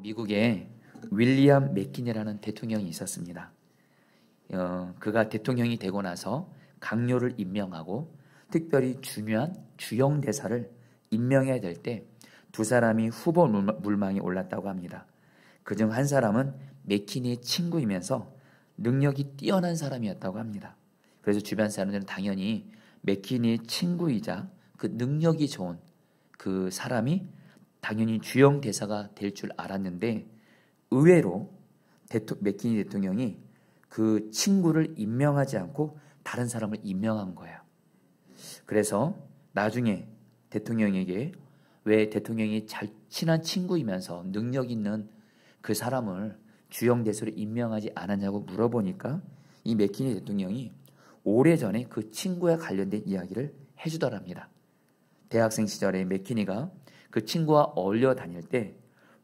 미국에 윌리엄 맥킨이라는 대통령이 있었습니다. 그가 대통령이 되고 나서 강요를 임명하고 특별히 중요한 주영 대사를 임명해야 될 때 두 사람이 후보 물망에 올랐다고 합니다. 그중 한 사람은 맥키니의 친구이면서 능력이 뛰어난 사람이었다고 합니다. 그래서 주변 사람들은 당연히 맥키니의 친구이자 그 능력이 좋은 그 사람이 당연히 주영 대사가 될 줄 알았는데 의외로 맥키니 대통령이 그 친구를 임명하지 않고 다른 사람을 임명한 거예요. 그래서 나중에 대통령에게 왜 대통령이 친한 친구이면서 능력 있는 그 사람을 주영 대사로 임명하지 않았냐고 물어보니까 이 맥키니 대통령이 오래전에 그 친구와 관련된 이야기를 해주더랍니다. 대학생 시절에 맥키니가 그 친구와 어울려 다닐 때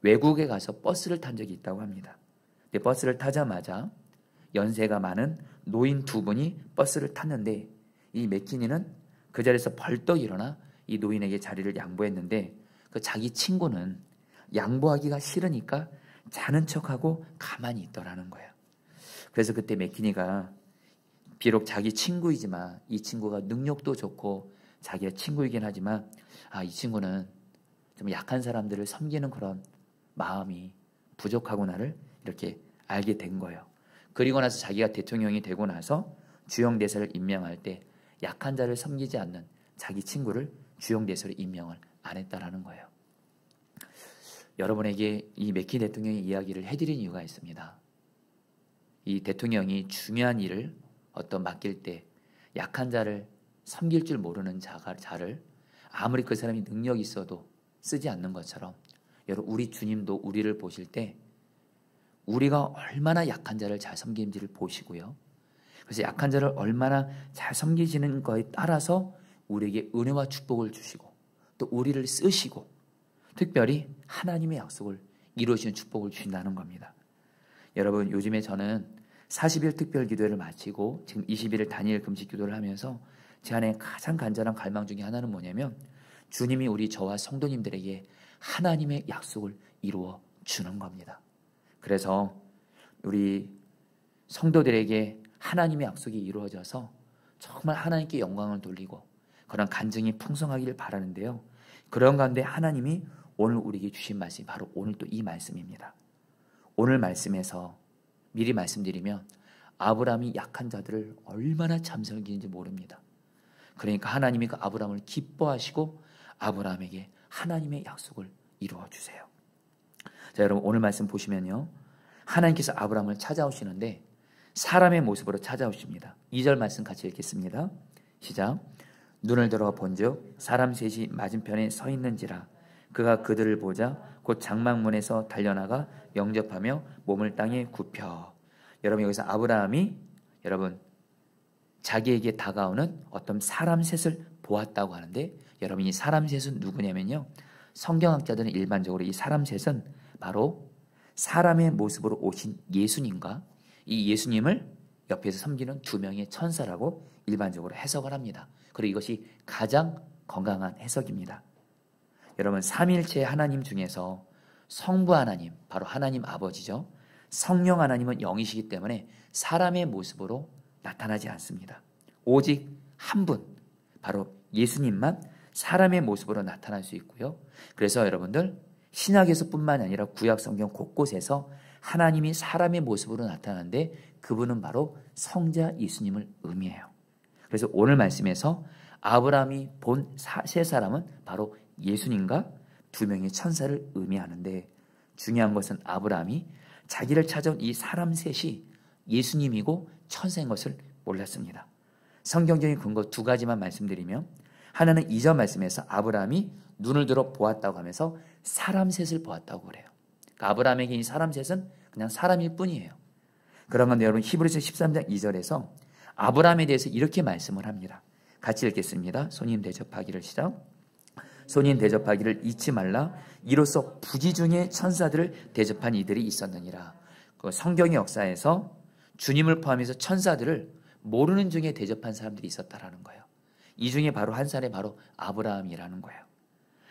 외국에 가서 버스를 탄 적이 있다고 합니다. 근데 버스를 타자마자 연세가 많은 노인 두 분이 버스를 탔는데 이 맥키니는 그 자리에서 벌떡 일어나 이 노인에게 자리를 양보했는데 그 자기 친구는 양보하기가 싫으니까 자는 척하고 가만히 있더라는 거예요. 그래서 그때 맥키니가 비록 자기 친구이지만 이 친구가 능력도 좋고 자기의 친구이긴 하지만 이 친구는 좀 약한 사람들을 섬기는 그런 마음이 부족하구나를 이렇게 알게 된 거예요. 그리고 나서 자기가 대통령이 되고 나서 주영 대사를 임명할 때 약한 자를 섬기지 않는 자기 친구를 주영 대사로 임명을 안 했다라는 거예요. 여러분에게 이 맥키 대통령의 이야기를 해드린 이유가 있습니다. 이 대통령이 중요한 일을 맡길 때 약한 자를 섬길 줄 모르는 자를 아무리 그 사람이 능력이 있어도 쓰지 않는 것처럼 여러분 우리 주님도 우리를 보실 때 우리가 얼마나 약한 자를 잘 섬기는지를 보시고요. 그래서 약한 자를 얼마나 잘 섬기시는 거에 따라서 우리에게 은혜와 축복을 주시고 또 우리를 쓰시고 특별히 하나님의 약속을 이루시는 축복을 주신다는 겁니다. 여러분 요즘에 저는 40일 특별 기도회를 마치고 지금 20일을 단일 금식 기도를 하면서 제 안에 가장 간절한 갈망 중에 하나는 뭐냐면 주님이 우리 저와 성도님들에게 하나님의 약속을 이루어 주는 겁니다. 그래서 우리 성도들에게 하나님의 약속이 이루어져서 정말 하나님께 영광을 돌리고 그런 간증이 풍성하기를 바라는데요. 그런 가운데 하나님이 오늘 우리에게 주신 말씀이 바로 오늘 또 이 말씀입니다. 오늘 말씀에서 미리 말씀드리면 아브라함이 약한 자들을 얼마나 참 섬기는지 모릅니다. 그러니까 하나님이 그 아브라함을 기뻐하시고 아브라함에게 하나님의 약속을 이루어 주세요. 자, 여러분 오늘 말씀 보시면요. 하나님께서 아브라함을 찾아오시는데 사람의 모습으로 찾아오십니다. 2절 말씀 같이 읽겠습니다. 시작. 눈을 들어 본즉 사람 셋이 맞은편에 서 있는지라 그가 그들을 보자 곧 장막문에서 달려나가 영접하며 몸을 땅에 굽혀. 여러분 여기서 아브라함이 여러분 자기에게 다가오는 어떤 사람 셋을 보았다고 하는데 여러분 이 사람 셋은 누구냐면요. 성경학자들은 일반적으로 이 사람 셋은 바로 사람의 모습으로 오신 예수님과 이 예수님을 옆에서 섬기는 두 명의 천사라고 일반적으로 해석을 합니다. 그리고 이것이 가장 건강한 해석입니다. 여러분 삼일체 하나님 중에서 성부 하나님, 바로 하나님 아버지죠. 성령 하나님은 영이시기 때문에 사람의 모습으로 나타나지 않습니다. 오직 한 분, 바로 예수님만 사람의 모습으로 나타날 수 있고요. 그래서 여러분들 신약에서뿐만 아니라 구약 성경 곳곳에서 하나님이 사람의 모습으로 나타나는데 그분은 바로 성자 예수님을 의미해요. 그래서 오늘 말씀에서 아브라함이 본 세 사람은 바로 예수님과 두 명의 천사를 의미하는데 중요한 것은 아브라함이 자기를 찾아온 이 사람 셋이 예수님이고 천사인 것을 몰랐습니다. 성경적인 근거 두 가지만 말씀드리면 하나는 2절 말씀에서 아브라함이 눈을 들어 보았다고 하면서 사람 셋을 보았다고 그래요. 그러니까 아브라함에게 이 사람 셋은 그냥 사람일 뿐이에요. 그런 건데 여러분 히브리서 13장 2절에서 아브라함에 대해서 이렇게 말씀을 합니다. 같이 읽겠습니다. 손님 대접하기를 시작. 손님 대접하기를 잊지 말라. 이로써 부지 중에 천사들을 대접한 이들이 있었느니라. 그 성경의 역사에서 주님을 포함해서 천사들을 모르는 중에 대접한 사람들이 있었다라는 거예요. 이 중에 바로 한 사람이 바로 아브라함이라는 거예요.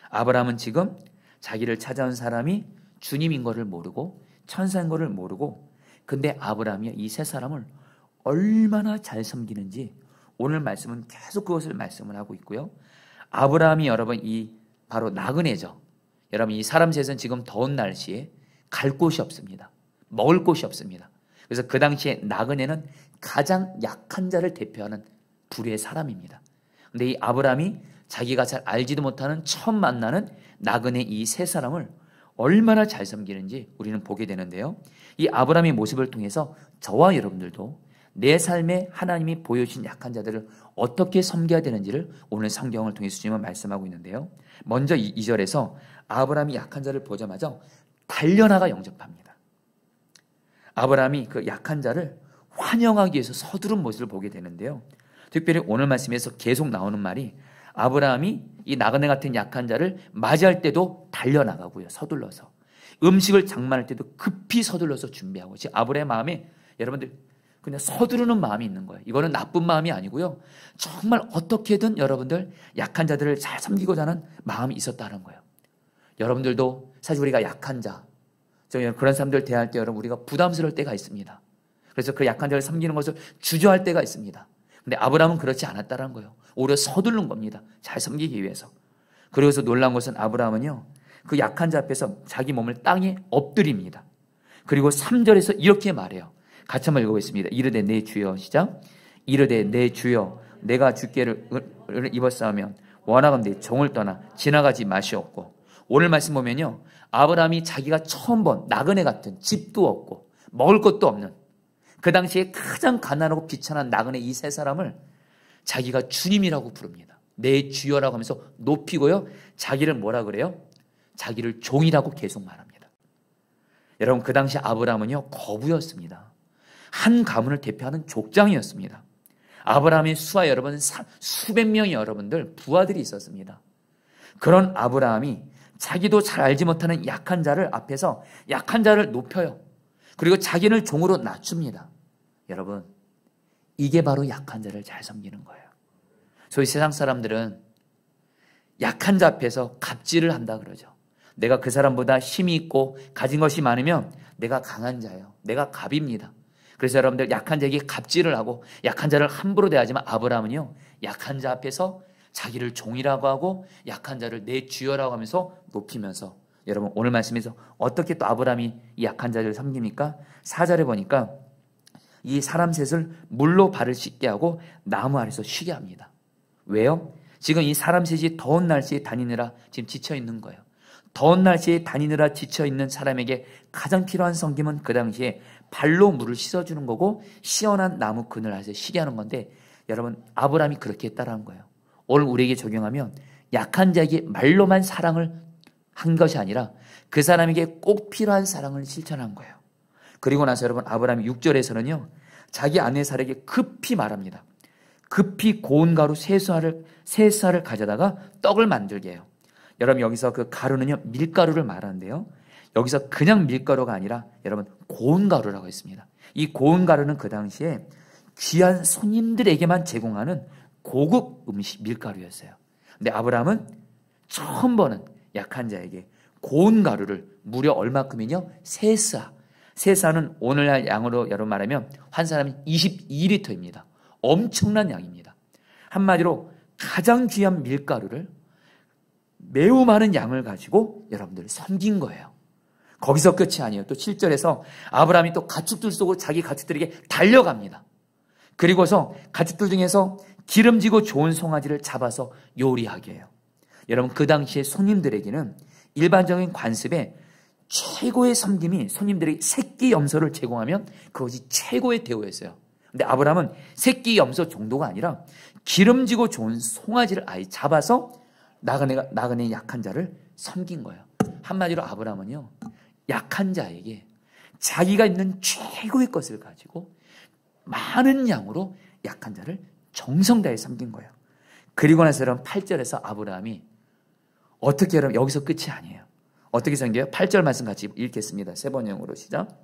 아브라함은 지금 자기를 찾아온 사람이 주님인 거를 모르고 천사인 거를 모르고, 근데 아브라함이 이 세 사람을 얼마나 잘 섬기는지 오늘 말씀은 계속 그것을 말씀을 하고 있고요. 아브라함이 여러분 바로 나그네죠. 여러분 이 사람 셋은 지금 더운 날씨에 갈 곳이 없습니다. 먹을 곳이 없습니다. 그래서 그 당시에 나그네는 가장 약한 자를 대표하는 부류의 사람입니다. 근데 이 아브라함이 자기가 잘 알지도 못하는 처음 만나는 나그네 이 세 사람을 얼마나 잘 섬기는지 우리는 보게 되는데요. 이 아브라함의 모습을 통해서 저와 여러분들도 내 삶에 하나님이 보여주신 약한 자들을 어떻게 섬겨야 되는지를 오늘 성경을 통해서 주님은 말씀하고 있는데요. 먼저 2절에서 아브라함이 약한 자를 보자마자 달려나가 영접합니다. 아브라함이 그 약한 자를 환영하기 위해서 서두른 모습을 보게 되는데요. 특별히 오늘 말씀에서 계속 나오는 말이 아브라함이 이 나그네 같은 약한 자를 맞이할 때도 달려나가고요. 서둘러서. 음식을 장만할 때도 급히 서둘러서 준비하고. 지금 아브라함의 마음에 여러분들 그냥 서두르는 마음이 있는 거예요. 이거는 나쁜 마음이 아니고요. 정말 어떻게든 여러분들 약한 자들을 잘 섬기고자 하는 마음이 있었다는 거예요. 여러분들도 사실 우리가 약한 자, 그런 사람들 대할 때 여러분 우리가 부담스러울 때가 있습니다. 그래서 그 약한 자를 섬기는 것을 주저할 때가 있습니다. 근데 아브라함은 그렇지 않았다는 거예요. 오히려 서두른 겁니다. 잘 섬기기 위해서. 그래서 놀라운 것은 아브라함은요, 그 약한 자 앞에서 자기 몸을 땅에 엎드립니다. 그리고 3절에서 이렇게 말해요. 같이 한번 읽어보겠습니다. 이르되 내 주여, 시작. 이르되 내 주여, 내가 주께를 입었사오면 원하건대 종을 떠나 지나가지 마시옵고. 오늘 말씀 보면요, 아브라함이 자기가 처음 본 나그네 같은 집도 없고 먹을 것도 없는 그 당시에 가장 가난하고 비천한 나그네 이 세 사람을 자기가 주님이라고 부릅니다. 내 주여라고 하면서 높이고요, 자기를 뭐라 그래요? 자기를 종이라고 계속 말합니다. 여러분 그 당시 아브라함은요 거부였습니다. 한 가문을 대표하는 족장이었습니다. 아브라함의 수하 여러분 수백 명의 여러분들 부하들이 있었습니다. 그런 아브라함이 자기도 잘 알지 못하는 약한 자를 앞에서 약한 자를 높여요. 그리고 자기를 종으로 낮춥니다. 여러분 이게 바로 약한 자를 잘 섬기는 거예요. 소위 세상 사람들은 약한 자 앞에서 갑질을 한다 그러죠. 내가 그 사람보다 힘이 있고 가진 것이 많으면 내가 강한 자예요. 내가 갑입니다. 그래서 여러분들 약한 자에게 갑질을 하고 약한 자를 함부로 대하지만 아브라함은요 약한 자 앞에서 자기를 종이라고 하고 약한 자를 내 주여라고 하면서 높이면서, 여러분 오늘 말씀에서 어떻게 또 아브라함이 이 약한 자를 섬깁니까? 4절에 보니까 이 사람 셋을 물로 발을 씻게 하고 나무 아래서 쉬게 합니다. 왜요? 지금 이 사람 셋이 더운 날씨에 다니느라 지금 지쳐 있는 거예요. 더운 날씨에 다니느라 지쳐 있는 사람에게 가장 필요한 섬김은 그 당시에 발로 물을 씻어주는 거고 시원한 나무 그늘 아래서 쉬게 하는 건데, 여러분 아브라함이 그렇게 했다라는 거예요. 오늘 우리에게 적용하면 약한 자에게 말로만 사랑을 한 것이 아니라 그 사람에게 꼭 필요한 사랑을 실천한 거예요. 그리고 나서 여러분 아브라함이 6절에서는요 자기 아내 사라에게 급히 말합니다. 급히 고운 가루 세 쌀을 가져다가 떡을 만들게 해요. 여러분 여기서 그 가루는요 밀가루를 말하는데요, 여기서 그냥 밀가루가 아니라 여러분 고운 가루라고 했습니다. 이 고운 가루는 그 당시에 귀한 손님들에게만 제공하는 고급 음식 밀가루였어요. 근데 아브라함은 처음 보는 약한 자에게 고운 가루를 무려 얼마큼이요? 3사. 3사는 오늘날 양으로 여러분 말하면 한 사람이 22리터입니다. 엄청난 양입니다. 한마디로 가장 귀한 밀가루를 매우 많은 양을 가지고 여러분들을 섬긴 거예요. 거기서 끝이 아니에요. 또 7절에서 아브라함이 또 가축들 속으로 자기 가축들에게 달려갑니다. 그리고서 가축들 중에서 기름지고 좋은 송아지를 잡아서 요리하게 해요. 여러분 그 당시에 손님들에게는 일반적인 관습에 최고의 섬김이 손님들에게 새끼 염소를 제공하면 그것이 최고의 대우였어요. 근데 아브라함은 새끼 염소 정도가 아니라 기름지고 좋은 송아지를 아예 잡아서 나그네 약한 자를 섬긴 거예요. 한마디로 아브라함은요 약한 자에게 자기가 있는 최고의 것을 가지고 많은 양으로 약한 자를 정성 다해 섬긴 거예요. 그리고 나서 여러분 8절에서 아브라함이 어떻게, 여러분 여기서 끝이 아니에요. 어떻게 섬겨요? 8절 말씀 같이 읽겠습니다. 세 번역으로 시작.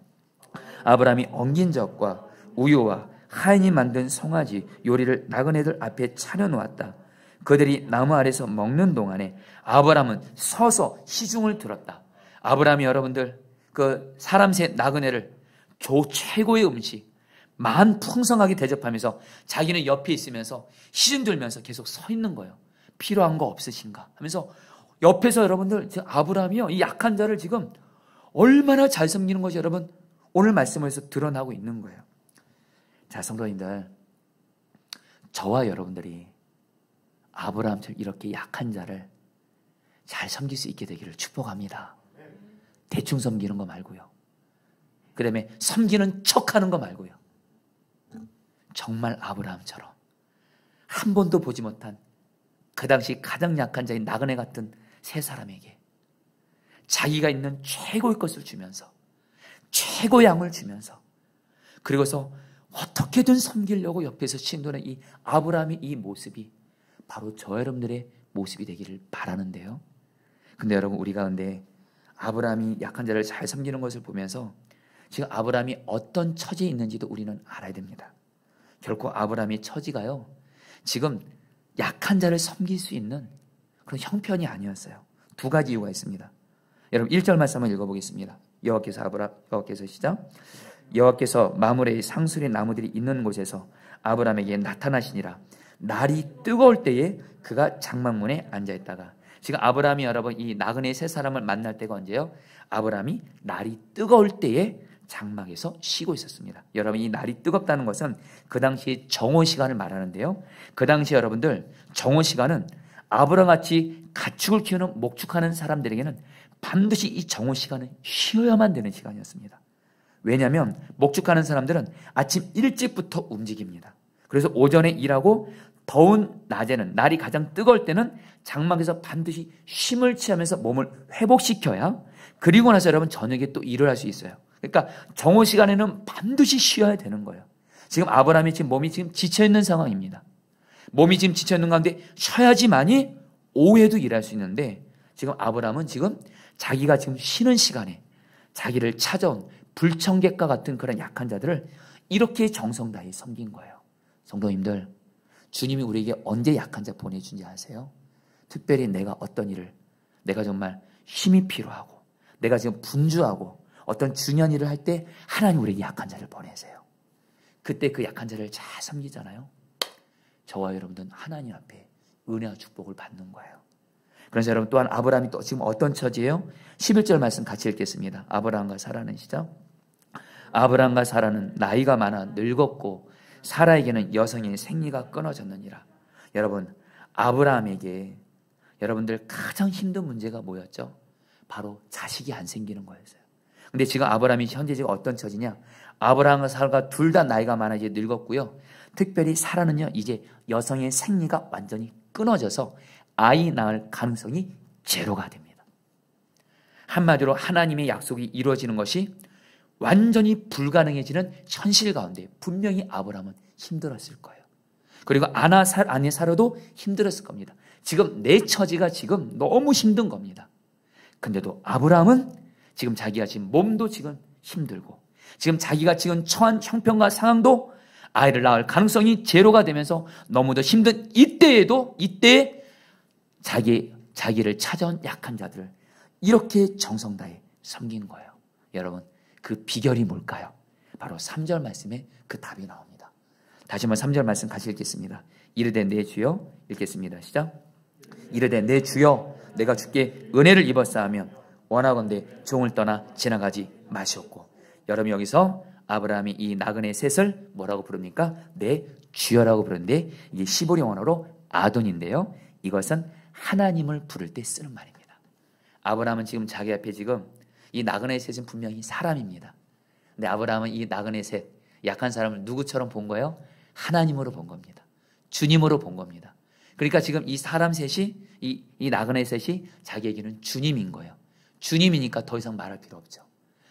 아브라함이 엉긴 젖과 우유와 하인이 만든 송아지 요리를 나그네들 앞에 차려놓았다. 그들이 나무 아래서 먹는 동안에 아브라함은 서서 시중을 들었다. 아브라함이 여러분들 그 사람 셋 나그네를 최고의 음식 만 풍성하게 대접하면서 자기는 옆에 있으면서 시중 들면서 계속 서 있는 거예요. 필요한 거 없으신가 하면서 옆에서 여러분들 아브라함이요 이 약한 자를 지금 얼마나 잘 섬기는 것이 여러분 오늘 말씀에서 드러나고 있는 거예요. 자, 성도님들, 저와 여러분들이 아브라함처럼 이렇게 약한 자를 잘 섬길 수 있게 되기를 축복합니다. 대충 섬기는 거 말고요. 그 다음에 섬기는 척하는 거 말고요. 정말 아브라함처럼 한 번도 보지 못한 그 당시 가장 약한 자인 나그네 같은 세 사람에게 자기가 있는 최고의 것을 주면서 최고의 양을 주면서 그리고서 어떻게든 섬기려고 옆에서 신도는 이 아브라함의 이 모습이 바로 저 여러분들의 모습이 되기를 바라는데요. 근데 여러분 우리 가운데 아브라함이 약한 자를 잘 섬기는 것을 보면서 지금 아브라함이 어떤 처지에 있는지도 우리는 알아야 됩니다. 결코 아브라함의 처지가요 지금 약한 자를 섬길 수 있는 그런 형편이 아니었어요. 두 가지 이유가 있습니다. 여러분 1절 말씀 한번 읽어보겠습니다. 여호와께서 시작. 여호와께서 마므레의 상수리 나무들이 있는 곳에서 아브라함에게 나타나시니라. 날이 뜨거울 때에 그가 장막문에 앉아있다가 지금 아브라함이 여러분 이 나그네 세 사람을 만날 때가 언제요? 아브라함이 날이 뜨거울 때에 장막에서 쉬고 있었습니다. 여러분 이 날이 뜨겁다는 것은 그 당시 정오 시간을 말하는데요. 그 당시 여러분들 정오 시간은 아브라함같이 가축을 키우는 목축하는 사람들에게는 반드시 이 정오 시간은 쉬어야만 되는 시간이었습니다. 왜냐하면 목축하는 사람들은 아침 일찍부터 움직입니다. 그래서 오전에 일하고 더운 낮에는 날이 가장 뜨거울 때는 장막에서 반드시 쉼을 취하면서 몸을 회복시켜야 그리고 나서 여러분 저녁에 또 일을 할 수 있어요. 그러니까 정오 시간에는 반드시 쉬어야 되는 거예요. 지금 아브라함이 지금 몸이 지금 지쳐있는 상황입니다. 몸이 지금 지쳐있는 가운데 쉬어야지만이 오후에도 일할 수 있는데 지금 아브라함은 지금 자기가 지금 쉬는 시간에 자기를 찾아온 불청객과 같은 그런 약한 자들을 이렇게 정성 다해 섬긴 거예요. 성도님들, 주님이 우리에게 언제 약한 자 보내준지 아세요? 특별히 내가 어떤 일을 내가 정말 힘이 필요하고 내가 지금 분주하고 어떤 중요한 일을 할 때 하나님 우리에게 약한 자를 보내세요. 그때 그 약한 자를 잘 섬기잖아요. 저와 여러분들은 하나님 앞에 은혜와 축복을 받는 거예요. 그래서 여러분 또한 아브라함이 또 지금 어떤 처지예요? 11절 말씀 같이 읽겠습니다. 아브라함과 사라는 시작. 아브라함과 사라는 나이가 많아 늙었고 사라에게는 여성의 생리가 끊어졌느니라. 여러분 아브라함에게 여러분들 가장 힘든 문제가 뭐였죠? 바로 자식이 안 생기는 거였어요. 근데 지금 아브라함이 현재 지금 어떤 처지냐? 아브라함과 사라가 둘 다 나이가 많아 이제 늙었고요. 특별히 사라는요 이제 여성의 생리가 완전히 끊어져서 아이 낳을 가능성이 제로가 됩니다. 한마디로 하나님의 약속이 이루어지는 것이 완전히 불가능해지는 현실 가운데 분명히 아브라함은 힘들었을 거예요. 그리고 아내 사라도 힘들었을 겁니다. 지금 내 처지가 지금 너무 힘든 겁니다. 근데도 아브라함은 지금 자기가 지금 몸도 지금 힘들고 지금 자기가 지금 처한 형편과 상황도 아이를 낳을 가능성이 제로가 되면서 너무도 힘든 이때에 자기를 찾아온 약한 자들을 이렇게 정성 다해 섬긴 거예요. 여러분 그 비결이 뭘까요? 바로 3절 말씀에 그 답이 나옵니다. 다시 한번 3절 말씀 같이 읽겠습니다. 이르되 내 주여 읽겠습니다. 시작. 이르되 내 주여 내가 주께 은혜를 입었사하면 원하건대 종을 떠나 지나가지 마시옵고. 여러분 여기서 아브라함이 이 나그네 셋을 뭐라고 부릅니까? 내 주여라고 부르는데 이게 시브리 원어로 아돈인데요. 이것은 하나님을 부를 때 쓰는 말입니다. 아브라함은 지금 자기 앞에 지금 이 나그네 셋은 분명히 사람입니다. 근데 아브라함은 이 나그네 셋 약한 사람을 누구처럼 본 거예요? 하나님으로 본 겁니다. 주님으로 본 겁니다. 그러니까 지금 이 사람 셋이 이 나그네 셋이 자기에게는 주님인 거예요. 주님이니까 더 이상 말할 필요 없죠.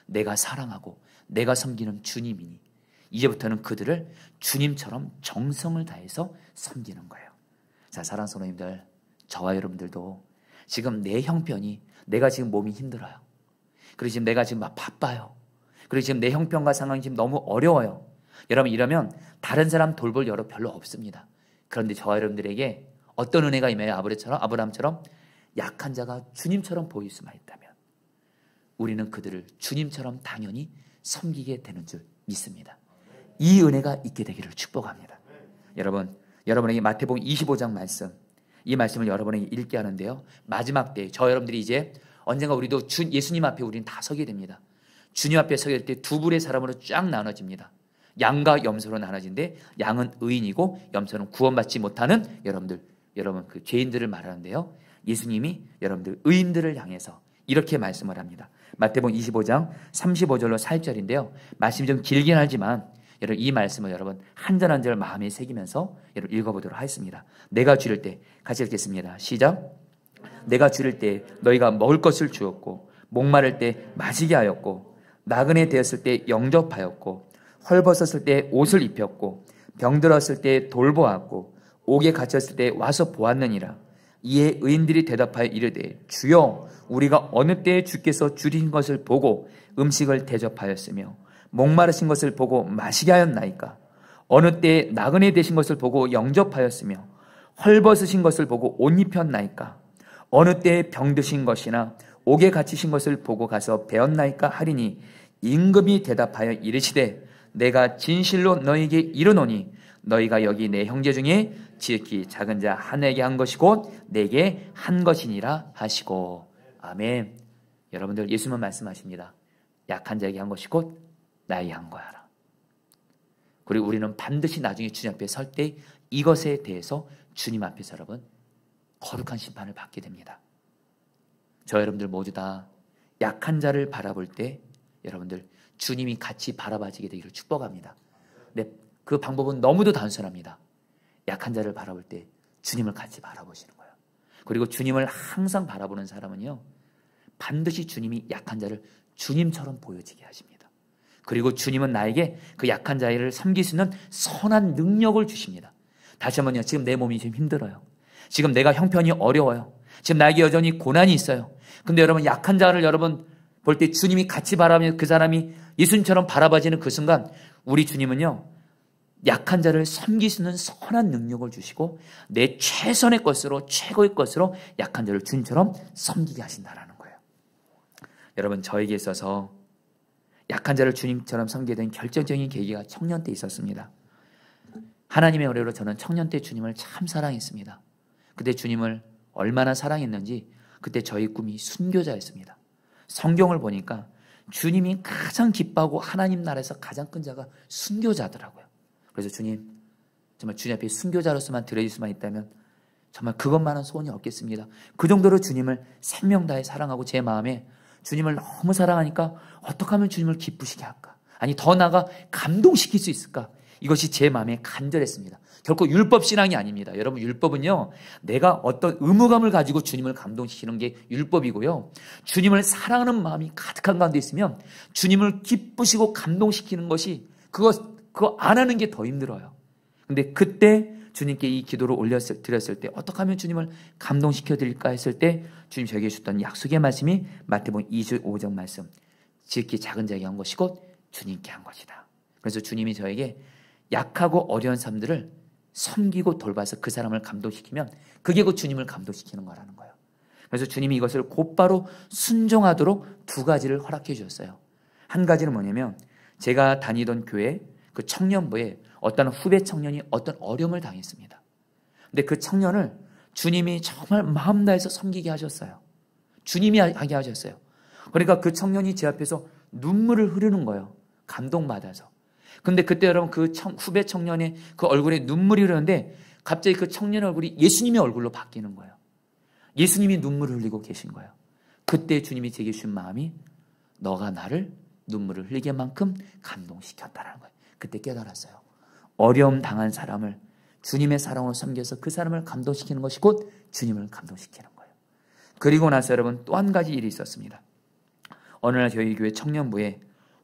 내가 사랑하고 내가 섬기는 주님이니 이제부터는 그들을 주님처럼 정성을 다해서 섬기는 거예요. 자, 사랑하는 성도님들, 저와 여러분들도 지금 내 형편이 내가 지금 몸이 힘들어요. 그리고 지금 내가 지금 막 바빠요. 그리고 지금 내 형편과 상황이 지금 너무 어려워요. 여러분 이러면 다른 사람 돌볼 여력 별로 없습니다. 그런데 저와 여러분들에게 어떤 은혜가 임해요? 아브라함처럼 약한 자가 주님처럼 보일 수만 있다면 우리는 그들을 주님처럼 당연히 섬기게 되는 줄 믿습니다. 이 은혜가 있게 되기를 축복합니다. 여러분에게 마태복음 25장 말씀, 이 말씀을 여러분에게 읽게 하는데요, 마지막 때 저 여러분들이 이제 언젠가 우리도 예수님 앞에 우리는 다 서게 됩니다. 주님 앞에 서게 될 때 두 부류의 사람으로 쫙 나눠집니다. 양과 염소로 나눠진데, 양은 의인이고 염소는 구원받지 못하는 여러분 그 죄인들을 말하는데요, 예수님이 여러분들 의인들을 향해서 이렇게 말씀을 합니다. 마태복음 25장 35절로 4절인데요. 말씀이 좀 길긴 하지만 여러분 이 말씀을 여러분 한 절 한 절 마음에 새기면서 여러분 읽어보도록 하겠습니다. 내가 줄일 때 같이 읽겠습니다. 시작. 내가 줄일 때 너희가 먹을 것을 주었고, 목마를 때 마시게 하였고, 나그네 되었을 때 영접하였고, 헐벗었을 때 옷을 입혔고, 병들었을 때 돌보았고, 옥에 갇혔을 때 와서 보았느니라. 이에 의인들이 대답하여 이르되, 주여, 우리가 어느 때에 주께서 줄인 것을 보고 음식을 대접하였으며 목마르신 것을 보고 마시게 하였나이까? 어느 때에 나그네 되신 것을 보고 영접하였으며 헐벗으신 것을 보고 옷 입혔나이까? 어느 때에 병드신 것이나 옥에 갇히신 것을 보고 가서 배웠나이까 하리니, 임금이 대답하여 이르시되, 내가 진실로 너희에게 이르노니 너희가 여기 내 형제 중에 지극히 작은 자 하나에게 한 것이 곧 내게 한 것이니라 하시고. 아멘. 여러분들, 예수님은 말씀하십니다. 약한 자에게 한 것이 곧 나에게 한 거야라. 그리고 우리는 반드시 나중에 주님 앞에 설 때 이것에 대해서 주님 앞에서 여러분 거룩한 심판을 받게 됩니다. 저 여러분들 모두 다 약한 자를 바라볼 때 여러분들 주님이 같이 바라봐지게 되기를 축복합니다. 근데 그 방법은 너무도 단순합니다. 약한 자를 바라볼 때 주님을 같이 바라보시는 거예요. 그리고 주님을 항상 바라보는 사람은요, 반드시 주님이 약한 자를 주님처럼 보여지게 하십니다. 그리고 주님은 나에게 그 약한 자를 섬길 수 있는 선한 능력을 주십니다. 다시 한번요, 지금 내 몸이 좀 힘들어요. 지금 내가 형편이 어려워요. 지금 나에게 여전히 고난이 있어요. 근데 여러분, 약한 자를 여러분 볼 때 주님이 같이 바라보면 그 사람이 예수님처럼 바라봐지는 그 순간 우리 주님은요, 약한 자를 섬길 수 있는 선한 능력을 주시고 내 최선의 것으로, 최고의 것으로 약한 자를 주님처럼 섬기게 하신다라는 거예요. 여러분, 저에게 있어서 약한 자를 주님처럼 섬기게 된 결정적인 계기가 청년 때 있었습니다. 하나님의 은혜로 저는 청년 때 주님을 참 사랑했습니다. 그때 주님을 얼마나 사랑했는지 그때 저희 꿈이 순교자였습니다. 성경을 보니까 주님이 가장 기뻐하고 하나님 나라에서 가장 큰 자가 순교자더라고요. 그래서 주님, 정말 주님 앞에 순교자로서만 드려질 수만 있다면 정말 그것만은 소원이 없겠습니다. 그 정도로 주님을 생명 다해 사랑하고 제 마음에 주님을 너무 사랑하니까 어떻게 하면 주님을 기쁘시게 할까? 아니, 더 나아가 감동시킬 수 있을까? 이것이 제 마음에 간절했습니다. 결코 율법 신앙이 아닙니다. 여러분, 율법은요, 내가 어떤 의무감을 가지고 주님을 감동시키는 게 율법이고요, 주님을 사랑하는 마음이 가득한 가운데 있으면 주님을 기쁘시고 감동시키는 것이 그거 안 하는 게 더 힘들어요. 근데 그때 주님께 이 기도를 드렸을 때 어떻게 하면 주님을 감동시켜 드릴까 했을 때 주님 저에게 주셨던 약속의 말씀이 마태복음 25장 말씀, 지극히 작은 자에게 한 것이 곧 주님께 한 것이다. 그래서 주님이 저에게 약하고 어려운 사람들을 섬기고 돌봐서 그 사람을 감동시키면 그게 곧 주님을 감동시키는 거라는 거예요. 그래서 주님이 이것을 곧바로 순종하도록 두 가지를 허락해 주셨어요. 한 가지는 뭐냐면, 제가 다니던 교회 그 청년부에 어떤 후배 청년이 어떤 어려움을 당했습니다. 근데 그 청년을 주님이 정말 마음 다해서 섬기게 하셨어요. 주님이 하게 하셨어요. 그러니까 그 청년이 제 앞에서 눈물을 흐르는 거예요. 감동받아서. 근데 그때 여러분 그 후배 청년의 그 얼굴에 눈물이 흐르는데 갑자기 그 청년의 얼굴이 예수님의 얼굴로 바뀌는 거예요. 예수님이 눈물을 흘리고 계신 거예요. 그때 주님이 제게 주신 마음이 너가 나를 눈물을 흘리게 한 만큼 감동시켰다는 거예요. 그때 깨달았어요. 어려움 당한 사람을 주님의 사랑으로 섬겨서 그 사람을 감동시키는 것이 곧 주님을 감동시키는 거예요. 그리고 나서 여러분 또 한 가지 일이 있었습니다. 어느 날 저희 교회 청년부에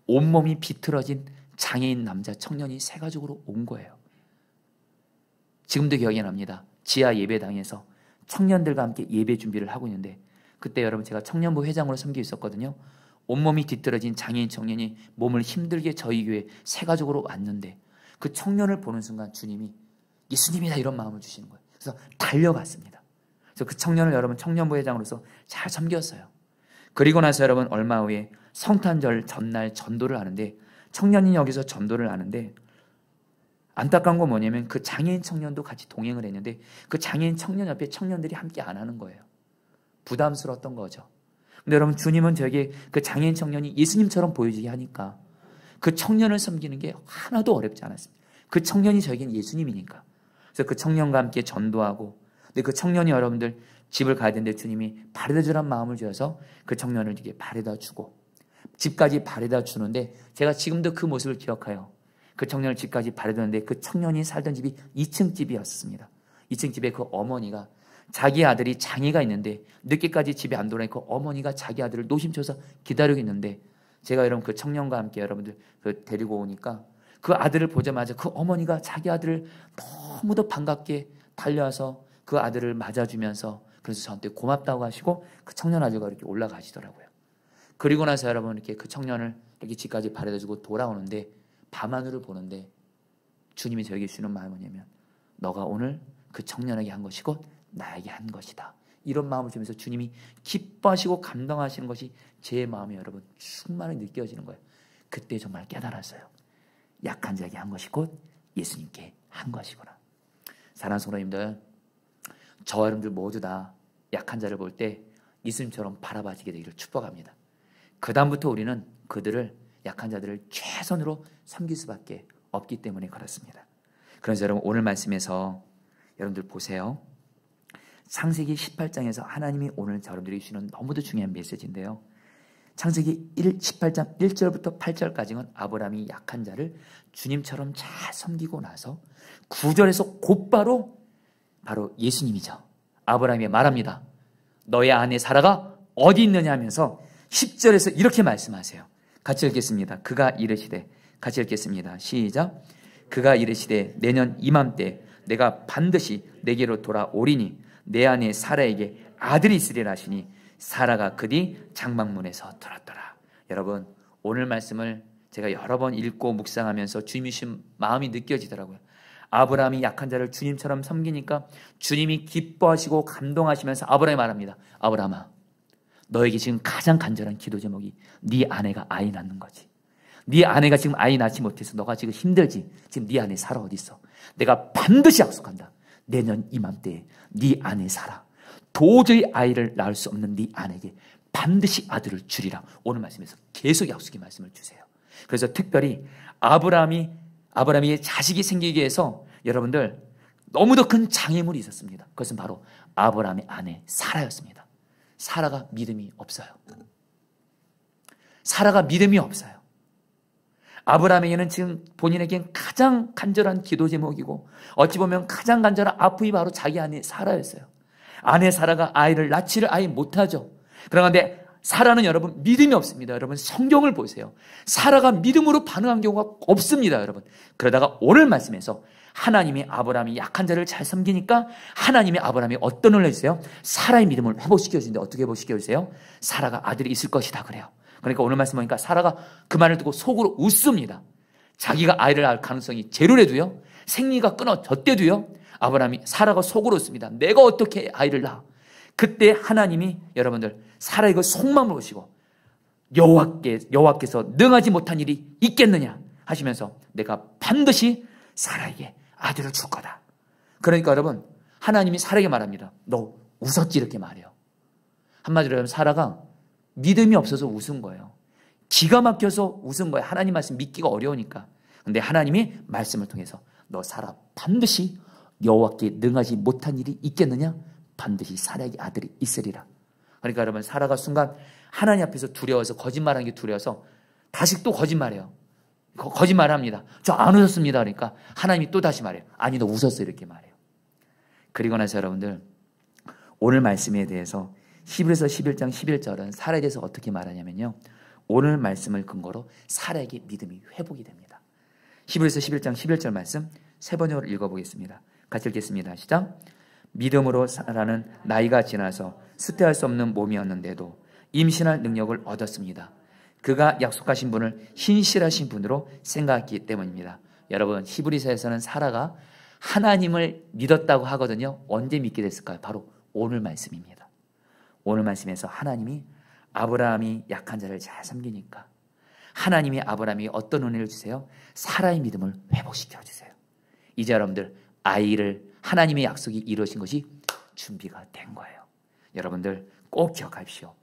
온몸이 비틀어진 장애인 남자 청년이 세 가족으로 온 거예요. 지금도 기억이 납니다. 지하 예배당에서 청년들과 함께 예배 준비를 하고 있는데 그때 여러분 제가 청년부 회장으로 섬기고 있었거든요. 온몸이 뒤틀어진 장애인 청년이 몸을 힘들게 저희 교회 세 가족으로 왔는데 그 청년을 보는 순간 주님이 예수님이다 이런 마음을 주시는 거예요. 그래서 달려갔습니다. 그래서 그 청년을 여러분 청년부 회장으로서 잘 섬겼어요. 그리고 나서 여러분 얼마 후에 성탄절 전날 전도를 하는데, 청년이 여기서 전도를 하는데 안타까운 건 뭐냐면 그 장애인 청년도 같이 동행을 했는데 그 장애인 청년 옆에 청년들이 함께 안 하는 거예요. 부담스러웠던 거죠. 근데 여러분, 주님은 저에게 그 장애인 청년이 예수님처럼 보여지게 하니까 그 청년을 섬기는 게 하나도 어렵지 않았습니다. 그 청년이 저에겐 예수님이니까. 그래서 그 청년과 함께 전도하고, 근데 그 청년이 여러분들 집을 가야 되는데 주님이 바래다 주란 마음을 주어서 그 청년을 이렇게 바래다 주고 집까지 바래다 주는데, 제가 지금도 그 모습을 기억해요. 그 청년을 집까지 바래다는데 그 청년이 살던 집이 2층 집이었습니다. 2층 집에 그 어머니가 자기 아들이 장애가 있는데 늦게까지 집에 안 돌아오니까 어머니가 자기 아들을 노심초사 기다리고 있는데, 제가 여러분 그 청년과 함께 여러분들 데리고 오니까 그 아들을 보자마자 그 어머니가 자기 아들을 너무도 반갑게 달려와서 그 아들을 맞아주면서, 그래서 저한테 고맙다고 하시고 그 청년 아들과 이렇게 올라가시더라고요. 그리고 나서 여러분 이렇게 그 청년을 이렇게 집까지 바래다주고 돌아오는데, 밤하늘을 보는데 주님이 저에게 주는 마음이 뭐냐면, 너가 오늘 그 청년에게 한 것이 곧 나에게 한 것이다. 이런 마음을 주면서 주님이 기뻐하시고 감동하시는 것이 제 마음에 여러분 충만히 느껴지는 거예요. 그때 정말 깨달았어요. 약한 자에게 한 것이 곧 예수님께 한 것이구나. 사랑하는 성도님들, 저와 여러분들 모두 다 약한 자를 볼 때 예수님처럼 바라봐지게 되기를 축복합니다. 그 다음부터 우리는 그들을, 약한 자들을 최선으로 섬길 수밖에 없기 때문에 그렇습니다. 그래서 여러분 오늘 말씀에서 여러분들 보세요. 창세기 18장에서 하나님이 오늘 여러분들이 주시는 너무도 중요한 메시지인데요. 창세기 18장 1절부터 8절까지는 아브라함이 약한 자를 주님처럼 잘 섬기고 나서 9절에서 곧바로 바로 예수님이죠. 아브라함이 말합니다. 너의 아내 사라가 어디 있느냐 하면서 10절에서 이렇게 말씀하세요. 같이 읽겠습니다. 그가 이르시되, 같이 읽겠습니다. 시작. 그가 이르시되 내년 이맘때 내가 반드시 내게로 돌아오리니 내 아내 사라에게 아들이 있으리라 하시니 사라가 그 뒤 장막문에서 들었더라. 여러분, 오늘 말씀을 제가 여러 번 읽고 묵상하면서 주님이 주신 마음이 느껴지더라고요. 아브라함이 약한 자를 주님처럼 섬기니까 주님이 기뻐하시고 감동하시면서 아브라함이 말합니다. 아브라함아, 너에게 지금 가장 간절한 기도 제목이 네 아내가 아이 낳는 거지. 네 아내가 지금 아이 낳지 못해서 너가 지금 힘들지. 지금 네 아내 사라 어디 있어? 내가 반드시 약속한다. 내년 이맘때에 네 아내 사라, 도저히 아이를 낳을 수 없는 네 아내에게 반드시 아들을 주리라. 오늘 말씀에서 계속 약속의 말씀을 주세요. 그래서 특별히 아브라함이 자식이 생기기 위해서 여러분들 너무도 큰 장애물이 있었습니다. 그것은 바로 아브라함의 아내 사라였습니다. 사라가 믿음이 없어요. 사라가 믿음이 없어요. 아브라함에게는 지금 본인에겐 가장 간절한 기도 제목이고 어찌 보면 가장 간절한 아픔이 바로 자기 아내 사라였어요. 아내 사라가 아이를 낳지를 아예 못하죠. 그런데 사라는 여러분 믿음이 없습니다. 여러분 성경을 보세요. 사라가 믿음으로 반응한 경우가 없습니다. 여러분, 그러다가 오늘 말씀에서 하나님이 아브라함이 약한 자를 잘 섬기니까 하나님이 아브라함이 어떤 은혜를 주세요? 사라의 믿음을 회복시켜주는데 어떻게 회복시켜주세요? 사라가 아들이 있을 것이다 그래요. 그러니까 오늘 말씀 보니까 사라가 그 말을 듣고 속으로 웃습니다. 자기가 아이를 낳을 가능성이 제로래도요, 생리가 끊어졌대도요, 아브라함이 사라가 속으로 웃습니다. 내가 어떻게 아이를 낳아? 그때 하나님이 여러분들 사라의 속마음을 보시고 여호와께서 능하지 못한 일이 있겠느냐 하시면서 내가 반드시 사라에게 아들을 줄 거다. 그러니까 여러분 하나님이 사라에게 말합니다. 너 웃었지 이렇게 말해요. 한마디로 여러분 사라가 믿음이 없어서 웃은 거예요. 기가 막혀서 웃은 거예요. 하나님 말씀 믿기가 어려우니까. 근데 하나님이 말씀을 통해서 너 사라 반드시 여호와께 능하지 못한 일이 있겠느냐? 반드시 사라에게 아들이 있으리라. 그러니까 여러분 사라가 순간 하나님 앞에서 두려워서 거짓말하는 게 두려워서 다시 또 거짓말해요. 거짓말합니다. 저 안 웃었습니다. 그러니까 하나님이 또 다시 말해요. 아니 너 웃었어 이렇게 말해요. 그리고 나서 여러분들 오늘 말씀에 대해서 히브리서 11장 11절은 사라에 대해서 어떻게 말하냐면요. 오늘 말씀을 근거로 사라에게 믿음이 회복이 됩니다. 히브리서 11장 11절 말씀 세 번역으로 읽어보겠습니다. 같이 읽겠습니다. 시작. 믿음으로 사라는 나이가 지나서 수태할 수 없는 몸이었는데도 임신할 능력을 얻었습니다. 그가 약속하신 분을 신실하신 분으로 생각했기 때문입니다. 여러분 히브리서에서는 사라가 하나님을 믿었다고 하거든요. 언제 믿게 됐을까요? 바로 오늘 말씀입니다. 오늘 말씀에서 하나님이 아브라함이 약한 자를 잘 섬기니까 하나님이 아브라함에게 어떤 은혜를 주세요? 사라의 믿음을 회복시켜 주세요. 이제 여러분들 아이를 하나님의 약속이 이루어진 것이 준비가 된 거예요. 여러분들 꼭 기억하십시오.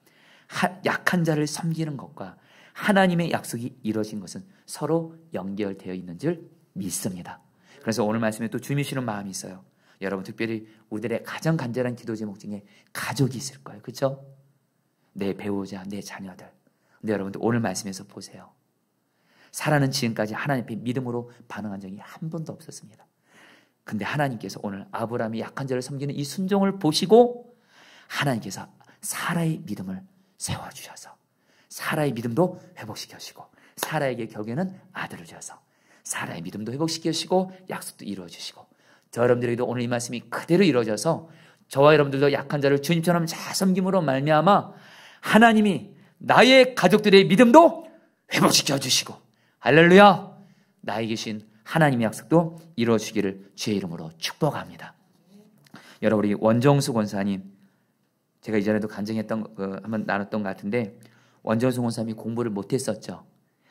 약한 자를 섬기는 것과 하나님의 약속이 이루어진 것은 서로 연결되어 있는 줄 믿습니다. 그래서 오늘 말씀에 또 주님이 주시는 마음이 있어요. 여러분 특별히 우리들의 가장 간절한 기도 제목 중에 가족이 있을 거예요. 그렇죠? 내 배우자, 내 자녀들. 근데 여러분들 오늘 말씀에서 보세요. 사라는 지금까지 하나님 앞에 믿음으로 반응한 적이 한 번도 없었습니다. 근데 하나님께서 오늘 아브라함이 약한 자를 섬기는 이 순종을 보시고 하나님께서 사라의 믿음을 세워주셔서 사라의 믿음도 회복시켜주시고 사라에게 결국에는 아들을 주셔서 사라의 믿음도 회복시켜주시고 약속도 이루어주시고 저 여러분들에게도 오늘 이 말씀이 그대로 이루어져서 저와 여러분들도 약한 자를 주님처럼 잘 섬김으로 말미암아 하나님이 나의 가족들의 믿음도 회복시켜주시고 할렐루야, 나에게 주신 하나님의 약속도 이루어지기를 주의 이름으로 축복합니다. 여러분 우리 원정수 권사님 제가 이전에도 간증했던 한번 나눴던 것 같은데 원정수 권사님이 공부를 못했었죠.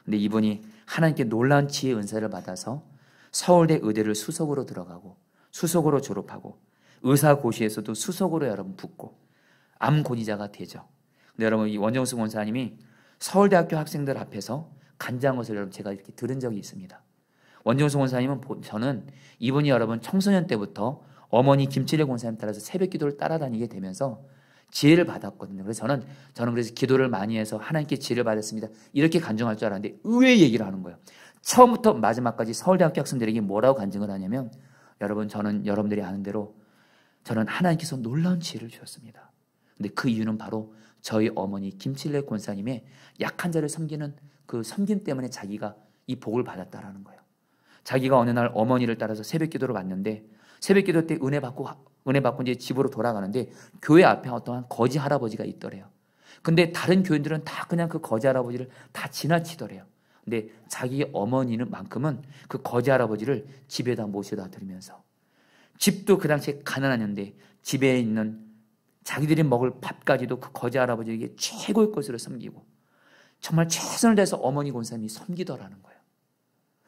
근데 이분이 하나님께 놀라운 지혜의 은사를 받아서 서울대 의대를 수석으로 들어가고 수석으로 졸업하고 의사고시에서도 수석으로 여러분 붙고 암 권위자가 되죠. 근데 여러분 이 원정수 권사님이 서울대학교 학생들 앞에서 간증한 것을 여러분 제가 이렇게 들은 적이 있습니다. 원정수 권사님은 저는 이분이 여러분 청소년 때부터 어머니 김칠애 권사님 따라서 새벽 기도를 따라다니게 되면서 지혜를 받았거든요. 그래서 저는 그래서 기도를 많이 해서 하나님께 지혜를 받았습니다. 이렇게 간증할 줄 알았는데 의외의 얘기를 하는 거예요. 처음부터 마지막까지 서울대학교 학생들에게 뭐라고 간증을 하냐면 여러분 저는 여러분들이 아는 대로 저는 하나님께서 놀라운 지혜를 주셨습니다. 근데 그 이유는 바로 저희 어머니 김칠래 권사님의 약한 자를 섬기는 그 섬김 때문에 자기가 이 복을 받았다라는 거예요. 자기가 어느 날 어머니를 따라서 새벽 기도를 받는데 새벽 기도 때 은혜 받고 이제 집으로 돌아가는데 교회 앞에 어떠한 거지 할아버지가 있더래요. 근데 다른 교인들은 다 그냥 그 거지 할아버지를 다 지나치더래요. 근데 자기 어머니는 만큼은 그 거지 할아버지를 집에다 모셔다 드리면서 집도 그 당시에 가난했는데 집에 있는 자기들이 먹을 밥까지도 그 거지 할아버지에게 최고의 것으로 섬기고 정말 최선을 다해서 어머니 권사님이 섬기더라는 거예요.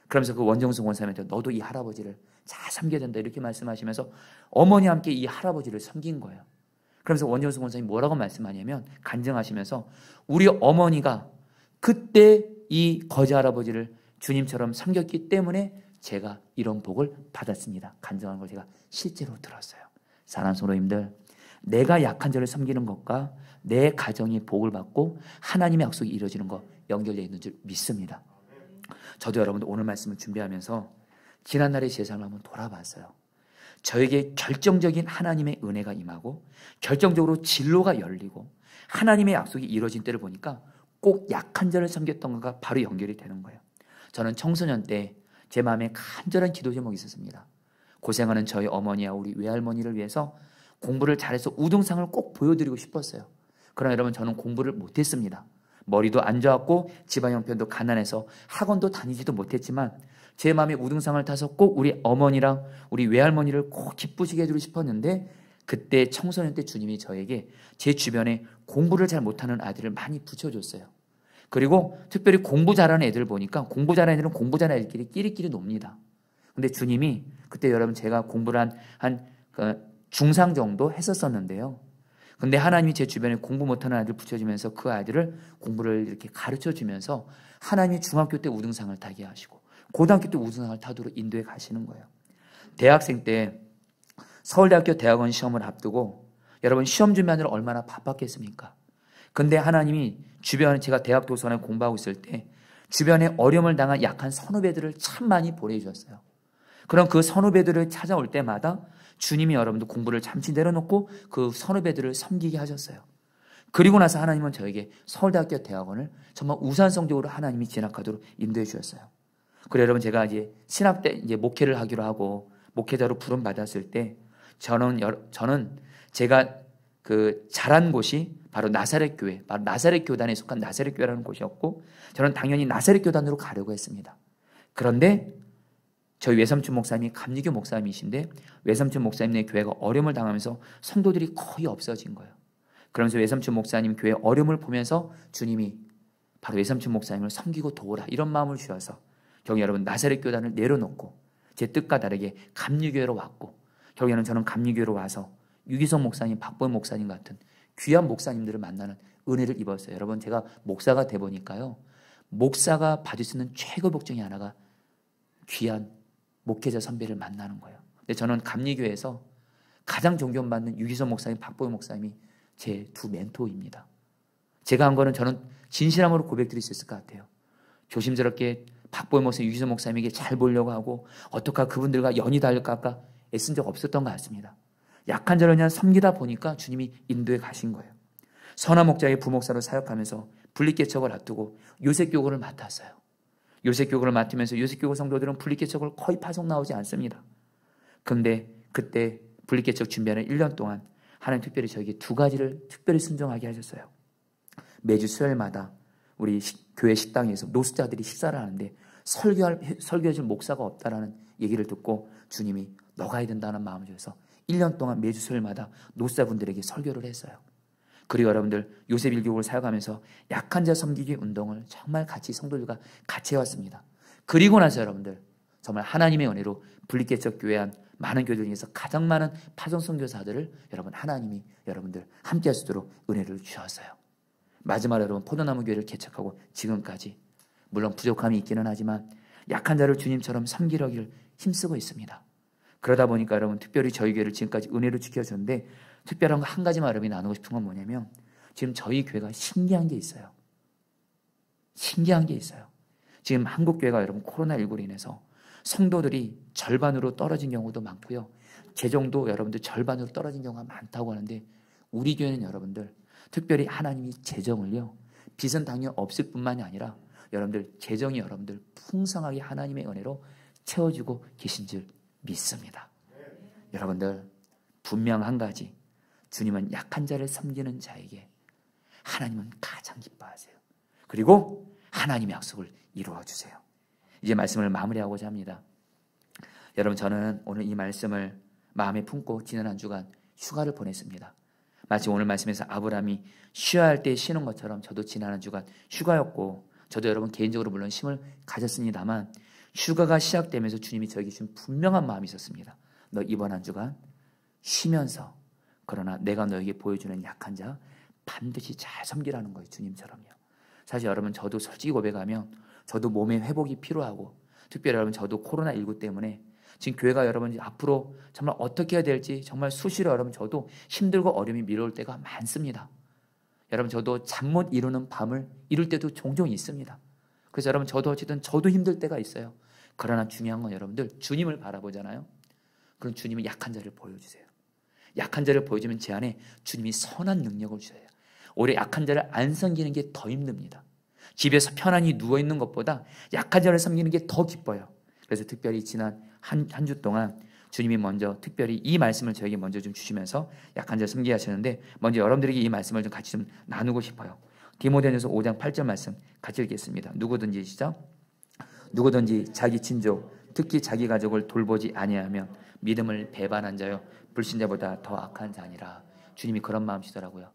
그러면서 그 원정수 권사님한테 너도 이 할아버지를 잘 섬겨야 된다 이렇게 말씀하시면서 어머니와 함께 이 할아버지를 섬긴 거예요. 그러면서 원정수 권사님이 뭐라고 말씀하냐면 간증하시면서 우리 어머니가 그때 이 거지 할아버지를 주님처럼 섬겼기 때문에 제가 이런 복을 받았습니다. 간증한 걸 제가 실제로 들었어요. 사랑하는 성도님들, 내가 약한 자를 섬기는 것과 내 가정이 복을 받고 하나님의 약속이 이루어지는 것 연결되어 있는 줄 믿습니다. 저도 여러분들 오늘 말씀을 준비하면서 지난날의 제 삶을 한번 돌아봤어요. 저에게 결정적인 하나님의 은혜가 임하고 결정적으로 진로가 열리고 하나님의 약속이 이루어진 때를 보니까 꼭 약한 자를 섬겼던 것과 바로 연결이 되는 거예요. 저는 청소년 때 제 마음에 간절한 기도 제목이 있었습니다. 고생하는 저희 어머니와 우리 외할머니를 위해서 공부를 잘해서 우등상을 꼭 보여드리고 싶었어요. 그러나 여러분 저는 공부를 못했습니다. 머리도 안 좋았고 집안 형편도 가난해서 학원도 다니지도 못했지만 제 마음에 우등상을 타서 꼭 우리 어머니랑 우리 외할머니를 꼭 기쁘시게 해주고 싶었는데 그때 청소년 때 주님이 저에게 제 주변에 공부를 잘 못하는 아이들을 많이 붙여줬어요. 그리고 특별히 공부 잘하는 애들 보니까 공부 잘하는 애들은 공부 잘하는 애들끼리 끼리끼리 놉니다. 근데 주님이 그때 여러분 제가 공부를 한 중상 정도 했었었는데요. 근데 하나님이 제 주변에 공부 못하는 아이들 붙여주면서 그 아이들을 공부를 이렇게 가르쳐주면서 하나님이 중학교 때 우등상을 타게 하시고 고등학교 때 우등상을 타도록 인도해 가시는 거예요. 대학생 때 서울대학교 대학원 시험을 앞두고 여러분 시험 준비하느라 얼마나 바빴겠습니까? 근데 하나님이 주변에 제가 대학 도서관에 공부하고 있을 때 주변에 어려움을 당한 약한 선후배들을 참 많이 보내주셨어요. 그럼 그 선후배들을 찾아올 때마다 주님이 여러분들 공부를 잠시 내려놓고 그 선후배들을 섬기게 하셨어요. 그리고 나서 하나님은 저에게 서울대학교 대학원을 정말 우산성적으로 하나님이 진학하도록 인도해 주셨어요. 그래 여러분 제가 이제 신학 때 이제 목회를 하기로 하고 목회자로 부름 받았을 때 저는 제가 그 자란 곳이 바로 나사렛 교회, 바로 나사렛 교단에 속한 나사렛 교회라는 곳이었고 저는 당연히 나사렛 교단으로 가려고 했습니다. 그런데 저희 외삼촌 목사님이 감리교 목사님이신데 외삼촌 목사님네 교회가 어려움을 당하면서 성도들이 거의 없어진 거예요. 그러면서 외삼촌 목사님 교회 어려움을 보면서 주님이 바로 외삼촌 목사님을 섬기고 도우라 이런 마음을 주셔서 결국 여러분 나사렛 교단을 내려놓고 제 뜻과 다르게 감리교회로 왔고 결국에는 저는 감리교회로 와서 유기성 목사님, 박보현 목사님 같은 귀한 목사님들을 만나는 은혜를 입었어요. 여러분 제가 목사가 돼 보니까요. 목사가 받을 수 있는 최고 복 중에 하나가 귀한 목회자 선배를 만나는 거예요. 근데 저는 감리교회에서 가장 존경받는 유기성 목사님, 박보현 목사님이 제 두 멘토입니다. 제가 한 거는 저는 진실함으로 고백드릴 수 있을 것 같아요. 조심스럽게 박보현 목사님, 유기성 목사님에게 잘 보려고 하고 어떻게 그분들과 연이 닿을까 애쓴 적 없었던 것 같습니다. 약한 자를 그냥 섬기다 보니까 주님이 인도에 가신 거예요. 선한 목자의 부목사로 사역하면서 분립개척을 앞두고 요셉교구를 맡았어요. 요셉교구를 맡으면서 요셉교구 성도들은 분립개척을 거의 파송 나오지 않습니다. 그런데 그때 분립개척 준비하는 1년 동안 하나님 특별히 저에게 두 가지를 특별히 순종하게 하셨어요. 매주 수요일마다 우리 교회 식당에서 노숙자들이 식사를 하는데 설교해줄 목사가 없다라는 얘기를 듣고 주님이 너가 해야 된다는 마음을 주셔서 1년 동안 매주 수요일마다 노숙자분들에게 설교를 했어요. 그리고 여러분들 요셉 일교국을 사역하면서 약한 자 섬기기 운동을 정말 같이 성도들과 같이 해왔습니다. 그리고 나서 여러분들 정말 하나님의 은혜로 분립개척 교회 한 많은 교회들 중에서 가장 많은 파송 선교사들을 여러분 하나님이 여러분들 함께 할 수 있도록 은혜를 주셨어요. 마지막으로 여러분 포도나무 교회를 개척하고 지금까지 물론 부족함이 있기는 하지만 약한 자를 주님처럼 섬기려기를 힘쓰고 있습니다. 그러다 보니까 여러분 특별히 저희 교회를 지금까지 은혜로 지켜줬는데 특별한 거 한 가지만 여러분이 나누고 싶은 건 뭐냐면 지금 저희 교회가 신기한 게 있어요. 신기한 게 있어요. 지금 한국 교회가 여러분 코로나19로 인해서 성도들이 절반으로 떨어진 경우도 많고요. 재정도 여러분들 절반으로 떨어진 경우가 많다고 하는데 우리 교회는 여러분들 특별히 하나님이 재정을요. 빚은 당연히 없을 뿐만이 아니라 여러분들 재정이 여러분들 풍성하게 하나님의 은혜로 채워주고 계신 줄 믿습니다. 여러분들 분명 한 가지 주님은 약한 자를 섬기는 자에게 하나님은 가장 기뻐하세요. 그리고 하나님의 약속을 이루어 주세요. 이제 말씀을 마무리하고자 합니다. 여러분 저는 오늘 이 말씀을 마음에 품고 지난 한 주간 휴가를 보냈습니다. 마치 오늘 말씀에서 아브라함이 쉬어야 할 때 쉬는 것처럼 저도 지난 한 주간 휴가였고 저도 여러분 개인적으로 물론 쉼을 가졌습니다만 휴가가 시작되면서 주님이 저에게 주신 분명한 마음이 있었습니다. 너 이번 한 주간 쉬면서 그러나 내가 너에게 보여주는 약한 자 반드시 잘 섬기라는 거예요. 주님처럼요. 사실 여러분 저도 솔직히 고백하면 저도 몸의 회복이 필요하고 특별히 여러분 저도 코로나19 때문에 지금 교회가 여러분 앞으로 정말 어떻게 해야 될지 정말 수시로 여러분 저도 힘들고 어려움이 밀어올 때가 많습니다. 여러분 저도 잠 못 이루는 밤을 이룰 때도 종종 있습니다. 그래서 여러분 저도 어쨌든 저도 힘들 때가 있어요. 그러나 중요한 건 여러분들 주님을 바라보잖아요. 그럼 주님은 약한 자를 보여주세요. 약한 자를 보여주면 제 안에 주님이 선한 능력을 주셔요. 오히려 약한 자를 안 섬기는 게 더 힘듭니다. 집에서 편안히 누워있는 것보다 약한 자를 섬기는 게 더 기뻐요. 그래서 특별히 지난 한 주 동안 주님이 먼저 특별히 이 말씀을 저에게 먼저 좀 주시면서 약한 자를 섬기게 하시는데 먼저 여러분들에게 이 말씀을 좀 같이 좀 나누고 싶어요. 디모데전서 5장 8절 말씀 같이 읽겠습니다. 누구든지 시작. 누구든지 자기 친족 특히 자기 가족을 돌보지 아니하면 믿음을 배반한 자요 불신자보다 더 악한 자니라. 주님이 그런 마음이시더라고요.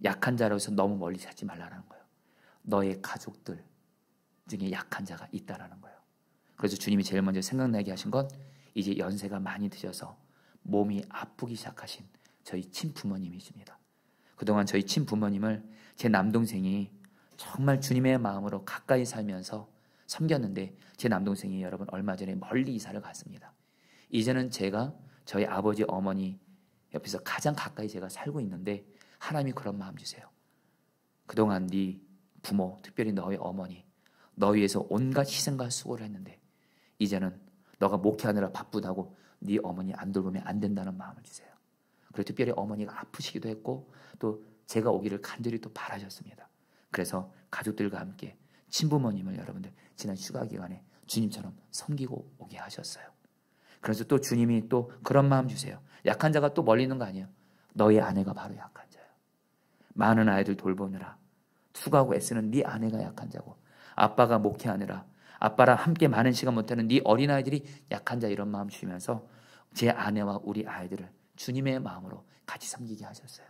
약한 자로서 너무 멀리 찾지 말라는 거예요. 너의 가족들 중에 약한 자가 있다라는 거예요. 그래서 주님이 제일 먼저 생각나게 하신 건 이제 연세가 많이 드셔서 몸이 아프기 시작하신 저희 친부모님이십니다. 그동안 저희 친부모님을 제 남동생이 정말 주님의 마음으로 가까이 살면서 섬겼는데 제 남동생이 여러분 얼마 전에 멀리 이사를 갔습니다. 이제는 제가 저희 아버지 어머니 옆에서 가장 가까이 제가 살고 있는데 하나님이 그런 마음 주세요. 그동안 네 부모 특별히 너의 어머니 너 위해서 온갖 희생과 수고를 했는데 이제는 너가 목회하느라 바쁘다고 네 어머니 안 돌보면 안 된다는 마음을 주세요. 그리고 특별히 어머니가 아프시기도 했고 또 제가 오기를 간절히 또 바라셨습니다. 그래서 가족들과 함께 친부모님을 여러분들 지난 휴가 기간에 주님처럼 섬기고 오게 하셨어요. 그래서 또 주님이 또 그런 마음 주세요. 약한 자가 또 멀리 있는 거 아니에요. 너의 아내가 바로 약한 자예요. 많은 아이들 돌보느라 수고하고 애쓰는 네 아내가 약한 자고 아빠가 목회하느라 아빠랑 함께 많은 시간 못하는 네 어린아이들이 약한 자 이런 마음 주시면서 제 아내와 우리 아이들을 주님의 마음으로 같이 섬기게 하셨어요.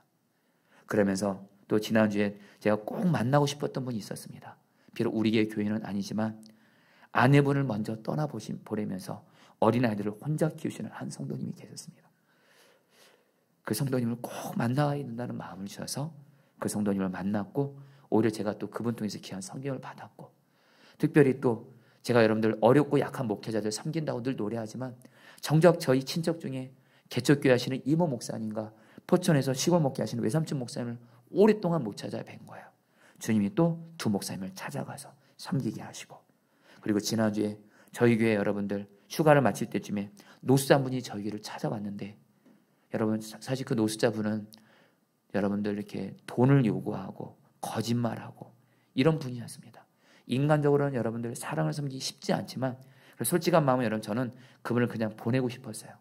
그러면서 또 지난주에 제가 꼭 만나고 싶었던 분이 있었습니다. 비록 우리 교회 교회는 아니지만 아내분을 먼저 보내면서 어린아이들을 혼자 키우시는 한 성도님이 계셨습니다. 그 성도님을 꼭 만나야 된다는 마음을 주셔서 그 성도님을 만났고, 오히려 제가 또 그분 통해서 귀한 성경을 받았고, 특별히 또 제가 여러분들 어렵고 약한 목회자들 섬긴다고 늘 노래하지만 정작 저희 친척 중에 개척교회 하시는 이모 목사님과 포천에서 시골 목회 하시는 외삼촌 목사님을 오랫동안 못 찾아 뵌 거예요. 주님이 또 두 목사님을 찾아가서 섬기게 하시고, 그리고 지난주에 저희 교회 여러분들 휴가를 마칠 때쯤에 노숙자분이 저희 교회를 찾아왔는데, 여러분 사실 그 노숙자분은 여러분들 이렇게 돈을 요구하고 거짓말하고 이런 분이었습니다. 인간적으로는 여러분들 사랑을 섬기기 쉽지 않지만 솔직한 마음은 여러분 저는 그분을 그냥 보내고 싶었어요.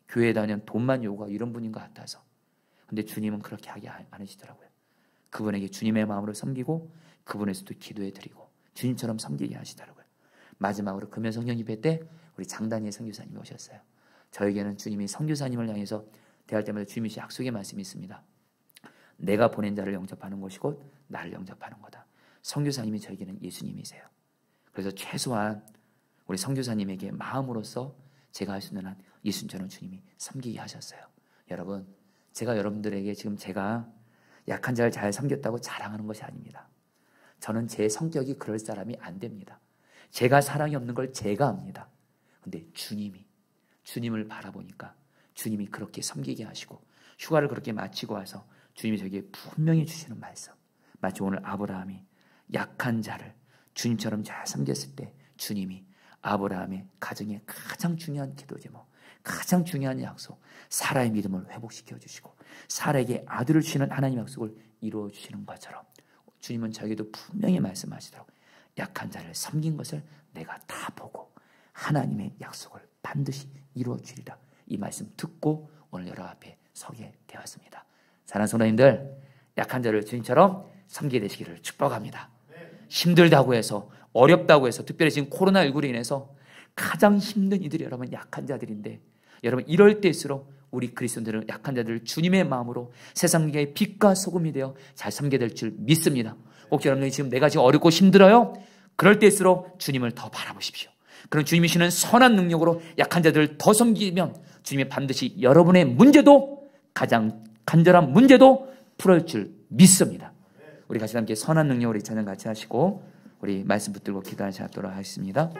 교회에 다니면 돈만 요구하고 이런 분인 것 같아서. 근데 주님은 그렇게 하지 않으시더라고요. 그분에게 주님의 마음으로 섬기고 그분에서도 기도해 드리고 주님처럼 섬기게 하시더라고요. 마지막으로 금요 성령 집회 때 우리 장단희의 선교사님이 오셨어요. 저에게는 주님이 선교사님을 향해서 대할 때마다 주님이 약속의 말씀이 있습니다. 내가 보낸 자를 영접하는 것이 곧 나를 영접하는 거다. 선교사님이 저에게는 예수님이세요. 그래서 최소한 우리 선교사님에게 마음으로서 제가 할 수 있는 한 예수님처럼 주님이 섬기게 하셨어요. 여러분, 제가 여러분들에게 지금 제가 약한 자를 잘 섬겼다고 자랑하는 것이 아닙니다. 저는 제 성격이 그럴 사람이 안 됩니다. 제가 사랑이 없는 걸 제가 압니다. 근데 주님을 바라보니까 주님이 그렇게 섬기게 하시고 휴가를 그렇게 마치고 와서 주님이 저에게 분명히 주시는 말씀, 마치 오늘 아브라함이 약한 자를 주님처럼 잘 섬겼을 때 주님이 아브라함의 가정에 가장 중요한 기도 제목, 가장 중요한 약속, 사라의 믿음을 회복시켜 주시고 사라에게 아들을 주시는 하나님의 약속을 이루어 주시는 것처럼 주님은 저에게도 분명히 말씀하시더라고요. 약한 자를 섬긴 것을 내가 다 보고 하나님의 약속을 반드시 이루어 주리라. 이 말씀 듣고 오늘 여러분 앞에 서게 되었습니다. 사랑하는 성도님들, 약한 자를 주님처럼 섬기게 되시기를 축복합니다. 힘들다고 해서, 어렵다고 해서, 특별히 지금 코로나19로 인해서 가장 힘든 이들이 여러분 약한 자들인데, 여러분 이럴 때일수록 우리 그리스도인들은 약한 자들을 주님의 마음으로 세상의 빛과 소금이 되어 잘 섬게 될 줄 믿습니다. 혹시 여러분들이 지금 내가 지금 어렵고 힘들어요? 그럴 때일수록 주님을 더 바라보십시오. 그럼 주님이 주시는 선한 능력으로 약한 자들을 더 섬기면 주님이 반드시 여러분의 문제도, 가장 간절한 문제도 풀어줄 줄 믿습니다. 우리 같이 함께 선한 능력으로 이 찬양 같이 하시고 우리 말씀 붙들고 기도하도록 하겠습니다.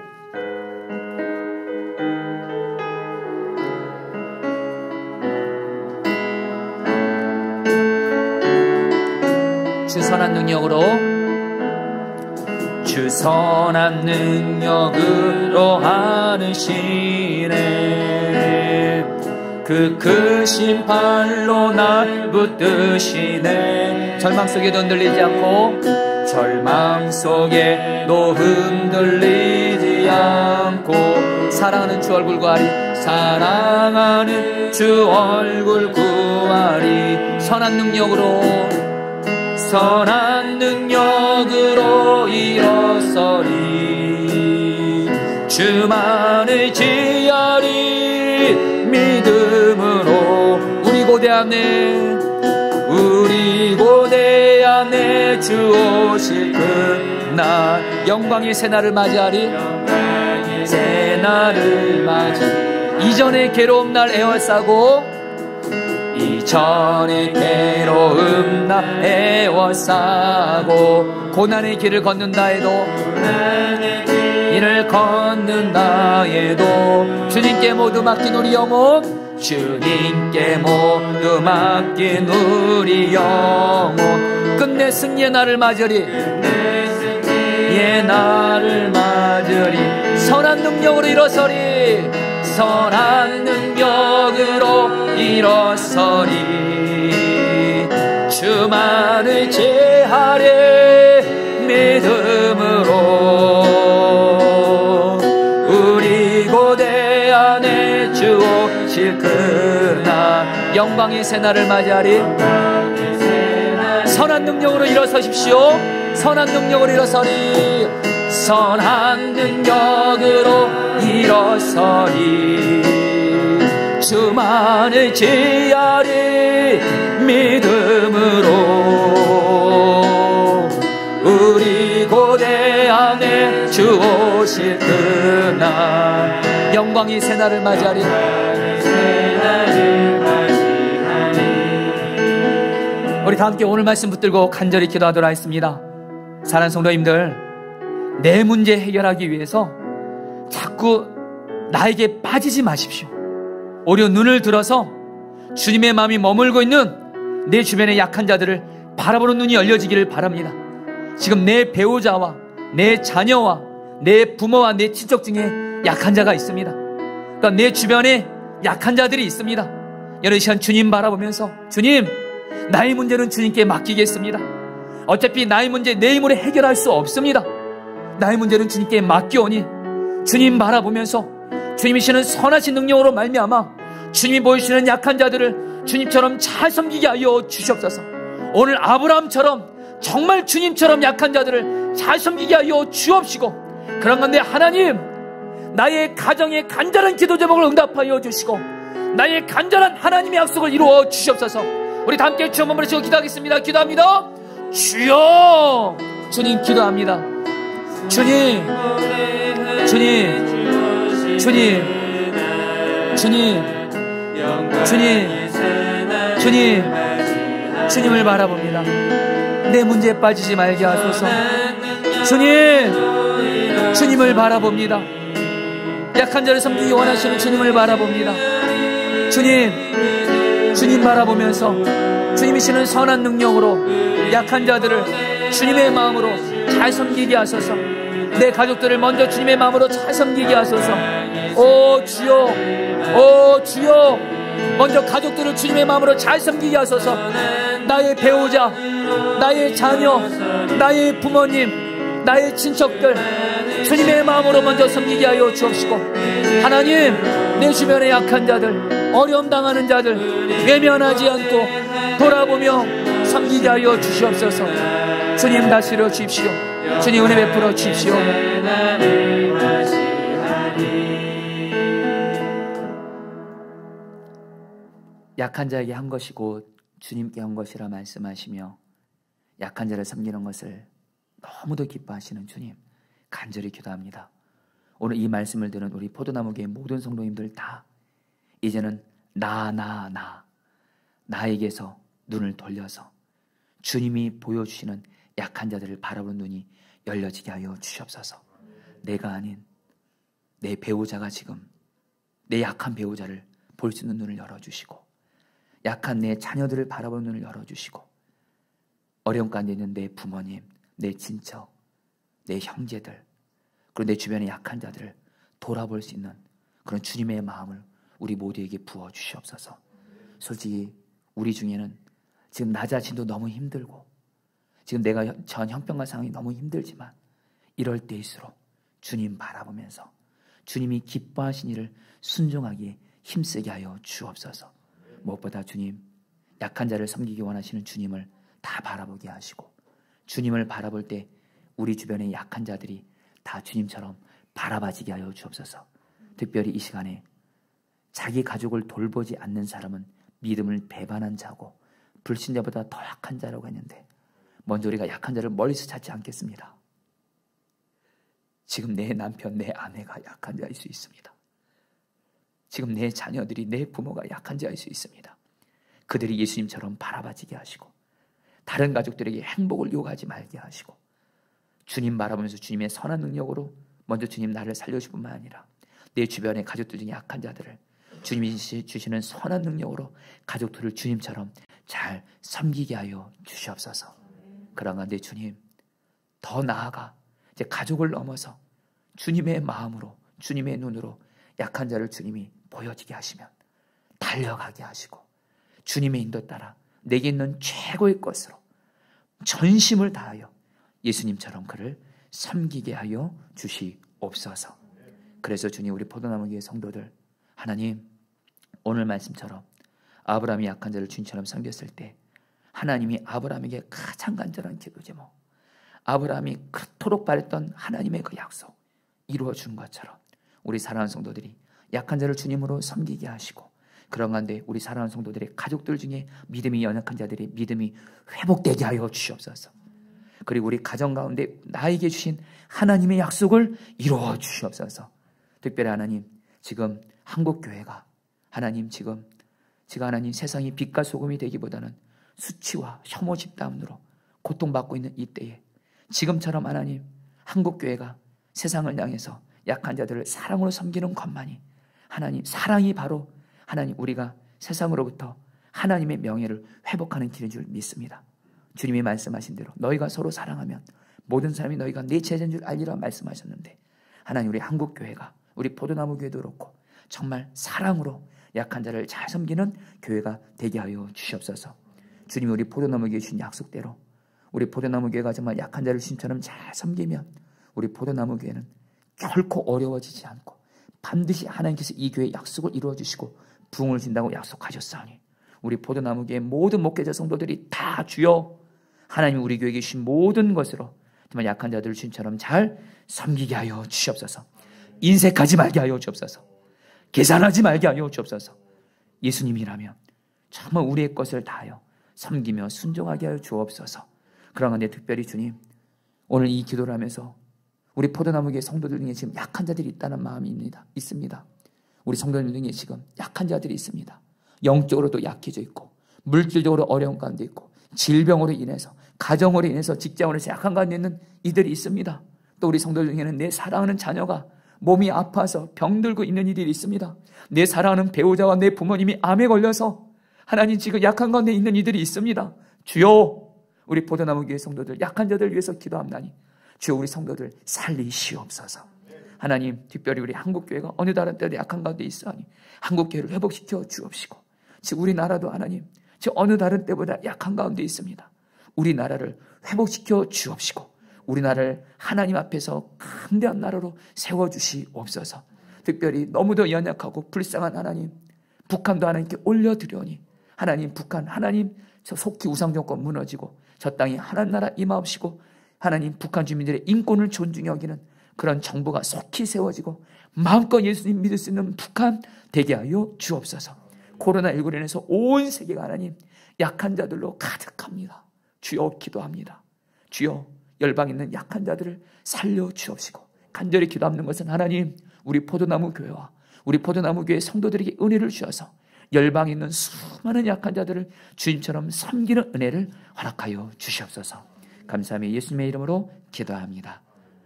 주 선한 능력으로, 주 선한 능력으로 하느시네. 그 크신 팔로 날 붙드시네. 절망 속에도 흔들리지 않고, 절망 속에도 흔들리지 않고, 사랑하는 주 얼굴 구하리, 사랑하는 주 얼굴 구하리. 선한 능력으로, 선한 능력으로 일어서리. 주만을 지하리 믿음으로. 우리 고대 안에 주 오실 그날 영광의 새날을 맞이하리. 새날을 맞이. 이전의 괴로움 날 에워싸고, 이전의 괴로움 나 애워싸고, 고난의 길을 걷는다 해도, 길을 걷는다 해도 주님께 모두 맡긴 우리 영혼, 주님께 모두 맡긴 우리 영혼. 끝내 승리의 날을 맞으리, 승리의 날을 맞으리. 선한 능력으로 일어서리, 선한 능력으로 일어서리. 주만을 제하리 믿음으로. 우리 고대 안에 주 오실 그날 영광의 새날을 맞이하리. 선한 능력으로 일어서십시오. 선한 능력으로 일어서리. 선한 능력으로 일어서리. 주만을 지하리 믿음으로. 오실 그날 영광이 새날을 맞이하리. 우리 다 함께 오늘 말씀 붙들고 간절히 기도하도록 하겠습니다. 사랑하는 성도님들, 내 문제 해결하기 위해서 자꾸 나에게 빠지지 마십시오. 오히려 눈을 들어서 주님의 마음이 머물고 있는 내 주변의 약한 자들을 바라보는 눈이 열려지기를 바랍니다. 지금 내 배우자와 내 자녀와 내 부모와 내 친척 중에 약한 자가 있습니다. 그러니까 내 주변에 약한 자들이 있습니다. 여러 시간 주님 바라보면서, 주님, 나의 문제는 주님께 맡기겠습니다. 어차피 나의 문제 내 힘으로 해결할 수 없습니다. 나의 문제는 주님께 맡겨오니 주님 바라보면서 주님이시는 선하신 능력으로 말미암아 주님이 보여주시는 약한 자들을 주님처럼 잘 섬기게 하여 주시옵소서. 오늘 아브라함처럼 정말 주님처럼 약한 자들을 잘 섬기게 하여 주옵시고, 그런 건데 하나님, 나의 가정의 간절한 기도 제목을 응답하여 주시고 나의 간절한 하나님의 약속을 이루어 주시옵소서. 우리 다 함께 주 한번 부르시고 기도하겠습니다. 기도합니다. 주여. 주님 기도합니다. 주님, 주님, 주님, 주님, 주님, 주님, 주님을 바라봅니다. 내 문제에 빠지지 말게 하소서. 주님, 주님을 바라봅니다. 약한 자를 섬기기 원하시는 주님을 바라봅니다. 주님, 주님 바라보면서 주님이시는 선한 능력으로 약한 자들을 주님의 마음으로 잘 섬기게 하소서. 내 가족들을 먼저 주님의 마음으로 잘 섬기게 하소서. 오 주여, 오 주여, 먼저 가족들을 주님의 마음으로 잘 섬기게 하소서. 나의 배우자, 나의 자녀, 나의 부모님, 나의 친척들 주님의 마음으로 먼저 섬기게 하여 주옵시고, 하나님, 내 주변의 약한 자들, 어려움 당하는 자들 외면하지 않고 돌아보며 섬기게 하여 주시옵소서. 주님 다스려 주십시오. 주님 은혜 베풀어 주십시오. 약한 자에게 한 것이고 주님께 한 것이라 말씀하시며 약한 자를 섬기는 것을 너무도 기뻐하시는 주님, 간절히 기도합니다. 오늘 이 말씀을 들은 우리 포도나무교회 모든 성도님들 다 이제는 나에게서 눈을 돌려서 주님이 보여주시는 약한 자들을 바라보는 눈이 열려지게 하여 주시옵소서. 내가 아닌 내 배우자가 지금 내 약한 배우자를 볼 수 있는 눈을 열어주시고, 약한 내 자녀들을 바라보는 눈을 열어주시고, 어려움 가운데 있는 내 부모님, 내 친척, 내 형제들, 그리고 내 주변의 약한 자들을 돌아볼 수 있는 그런 주님의 마음을 우리 모두에게 부어주시옵소서. 솔직히 우리 중에는 지금 나 자신도 너무 힘들고 지금 내가 전 형편과 상황이 너무 힘들지만 이럴 때일수록 주님 바라보면서 주님이 기뻐하신 일을 순종하기에 힘쓰게 하여 주옵소서. 무엇보다 주님, 약한 자를 섬기기 원하시는 주님을 다 바라보게 하시고, 주님을 바라볼 때 우리 주변의 약한 자들이 다 주님처럼 바라봐지게 하여 주옵소서. 특별히 이 시간에 자기 가족을 돌보지 않는 사람은 믿음을 배반한 자고 불신자보다 더 약한 자라고 했는데, 먼저 우리가 약한 자를 멀리서 찾지 않겠습니다. 지금 내 남편, 내 아내가 약한 자일 수 있습니다. 지금 내 자녀들이, 내 부모가 약한 자일 수 있습니다. 그들이 예수님처럼 바라봐지게 하시고 다른 가족들에게 행복을 요구하지 말게 하시고, 주님 바라보면서 주님의 선한 능력으로 먼저 주님 나를 살려주실 뿐만 아니라 내 주변의 가족들 중에 약한 자들을 주님이 주시는 선한 능력으로 가족들을 주님처럼 잘 섬기게 하여 주시옵소서. 그런 가운데 주님, 더 나아가 이제 가족을 넘어서 주님의 마음으로, 주님의 눈으로 약한 자를 주님이 보여지게 하시면 달려가게 하시고, 주님의 인도 따라 내게 있는 최고의 것으로 전심을 다하여 예수님처럼 그를 섬기게 하여 주시옵소서. 그래서 주님, 우리 포도나무 교회 성도들, 하나님, 오늘 말씀처럼 아브라함이 약한 자를 주님처럼 섬겼을 때 하나님이 아브라함에게 가장 간절한 기도 제목, 아브라함이 그토록 바랬던 하나님의 그 약속 이루어 준 것처럼 우리 사랑하는 성도들이 약한 자를 주님으로 섬기게 하시고, 그런 가운데 우리 사랑하는 성도들의 가족들 중에 믿음이 연약한 자들의 믿음이 회복되게 하여 주시옵소서. 그리고 우리 가정 가운데 나에게 주신 하나님의 약속을 이루어 주시옵소서. 특별히 하나님, 지금 한국교회가 하나님 지금 하나님 세상이 빛과 소금이 되기보다는 수치와 혐오 집단으로 고통받고 있는 이때에 지금처럼 하나님 한국교회가 세상을 향해서 약한 자들을 사랑으로 섬기는 것만이 하나님 사랑이 바로 하나님 우리가 세상으로부터 하나님의 명예를 회복하는 길인 줄 믿습니다. 주님이 말씀하신 대로 너희가 서로 사랑하면 모든 사람이 너희가 내 제자인 줄 알리라 말씀하셨는데 하나님 우리 한국교회가 우리 포도나무 교회도 그렇고 정말 사랑으로 약한 자를 잘 섬기는 교회가 되게 하여 주시옵소서. 주님이 우리 포도나무 교회 주신 약속대로 우리 포도나무 교회가 정말 약한 자를 주님처럼 잘 섬기면 우리 포도나무 교회는 결코 어려워지지 않고 반드시 하나님께서 이 교회의 약속을 이루어 주시고 부흥을 준다고 약속하셨사오니 우리 포도나무 교회 모든 목회자 성도들이 다 주여 하나님이 우리 교회에 주신 모든 것으로 정말 약한 자들을 주님처럼 잘 섬기게 하여 주시옵소서. 인색하지 말게 하여 주옵소서. 계산하지 말게 하여 주옵소서. 예수님이라면 정말 우리의 것을 다하여 섬기며 순종하게 하여 주옵소서. 그러나 특별히 주님 오늘 이 기도를 하면서 우리 포도나무 교회 성도들 중에 지금 약한 자들이 있다는 마음이 있습니다. 우리 성도들 중에 지금 약한 자들이 있습니다. 영적으로도 약해져 있고 물질적으로 어려운 가운데 있고 질병으로 인해서 가정으로 인해서 직장으로 인해서 약한 가운데 있는 이들이 있습니다. 또 우리 성도들 중에는 내 사랑하는 자녀가 몸이 아파서 병들고 있는 이들이 있습니다. 내 사랑하는 배우자와 내 부모님이 암에 걸려서 하나님 지금 약한 가운데 있는 이들이 있습니다. 주여 우리 포도나무 교회 성도들 약한 자들 위해서 기도합나니 주여 우리 성도들 살리시옵소서. 하나님 특별히 우리 한국교회가 어느 다른 때도 약한 가운데 있어하니 한국교회를 회복시켜 주옵시고 지금 우리나라도 하나님 지금 어느 다른 때보다 약한 가운데 있습니다. 우리나라를 회복시켜 주옵시고 우리나라를 하나님 앞에서 강대한 나라로 세워주시옵소서. 특별히 너무도 연약하고 불쌍한 하나님 북한도 하나님께 올려드려니 하나님 북한 하나님 저 속히 우상정권 무너지고 저 땅이 하나님 나라 임하옵시고 하나님 북한 주민들의 인권을 존중히 여기는 그런 정부가 속히 세워지고 마음껏 예수님 믿을 수 있는 북한 되게 하여 주옵소서. 코로나19로 인해서 온 세계가 하나님 약한 자들로 가득합니다. 주여 기도합니다. 주여 열방에 있는 약한 자들을 살려 주옵시고 간절히 기도하는 것은 하나님 우리 포도나무 교회와 우리 포도나무 교회 성도들에게 은혜를 주셔서 열방에 있는 수많은 약한 자들을 주님처럼 섬기는 은혜를 허락하여 주시옵소서. 감사하며 예수님의 이름으로 기도합니다.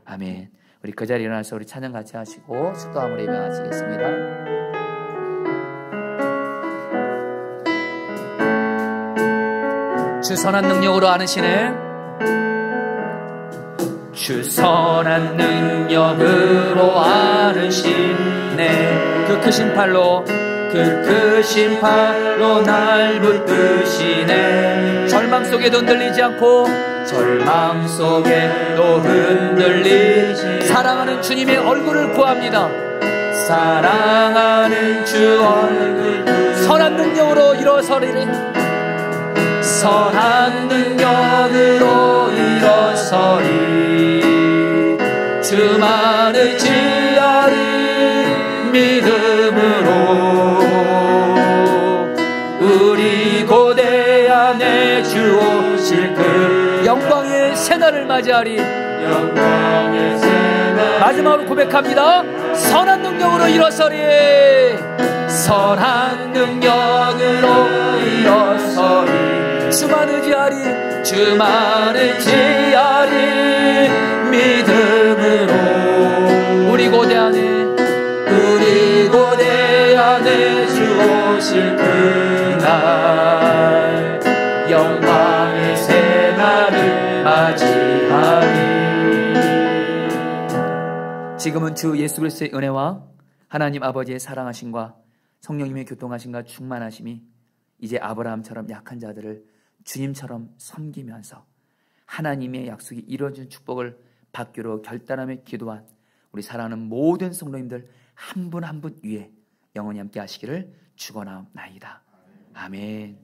아멘. 우리 그 자리에 일어나서 우리 찬양 같이 하시고 축도함으로 예배하시겠습니다. 주 선한 능력으로 아느시네 주 선한 능력으로 아느시네 그 크신 팔로 날 붙드시네 절망 속에도 흔들리지 않고 사랑하는 주님의 얼굴을 구합니다. 사랑하는 주 얼굴 선한 능력으로 일어서리니 선한 능력으로 일어서리 주만을 지하리 믿음으로 우리 고대한 내 주 오실 그 영광의 새날을 맞이하리 마지막으로 고백합니다. 선한 능력으로 일어서리 선한 능력으로 일어서리 주만을 지하리 믿음으로 우리 고대 안에 주 오실 그날 영광의 새날을 맞이하리. 지금은 주 예수 그리스도의 은혜와 하나님 아버지의 사랑하심과 성령님의 교통하심과 충만하심이 이제 아브라함처럼 약한 자들을 주님처럼 섬기면서 하나님의 약속이 이루어진 축복을 받기로 결단하며 기도한 우리 사랑하는 모든 성도님들 한 분 한 분 위에 영원히 함께 하시기를 축원하옵나이다. 아멘.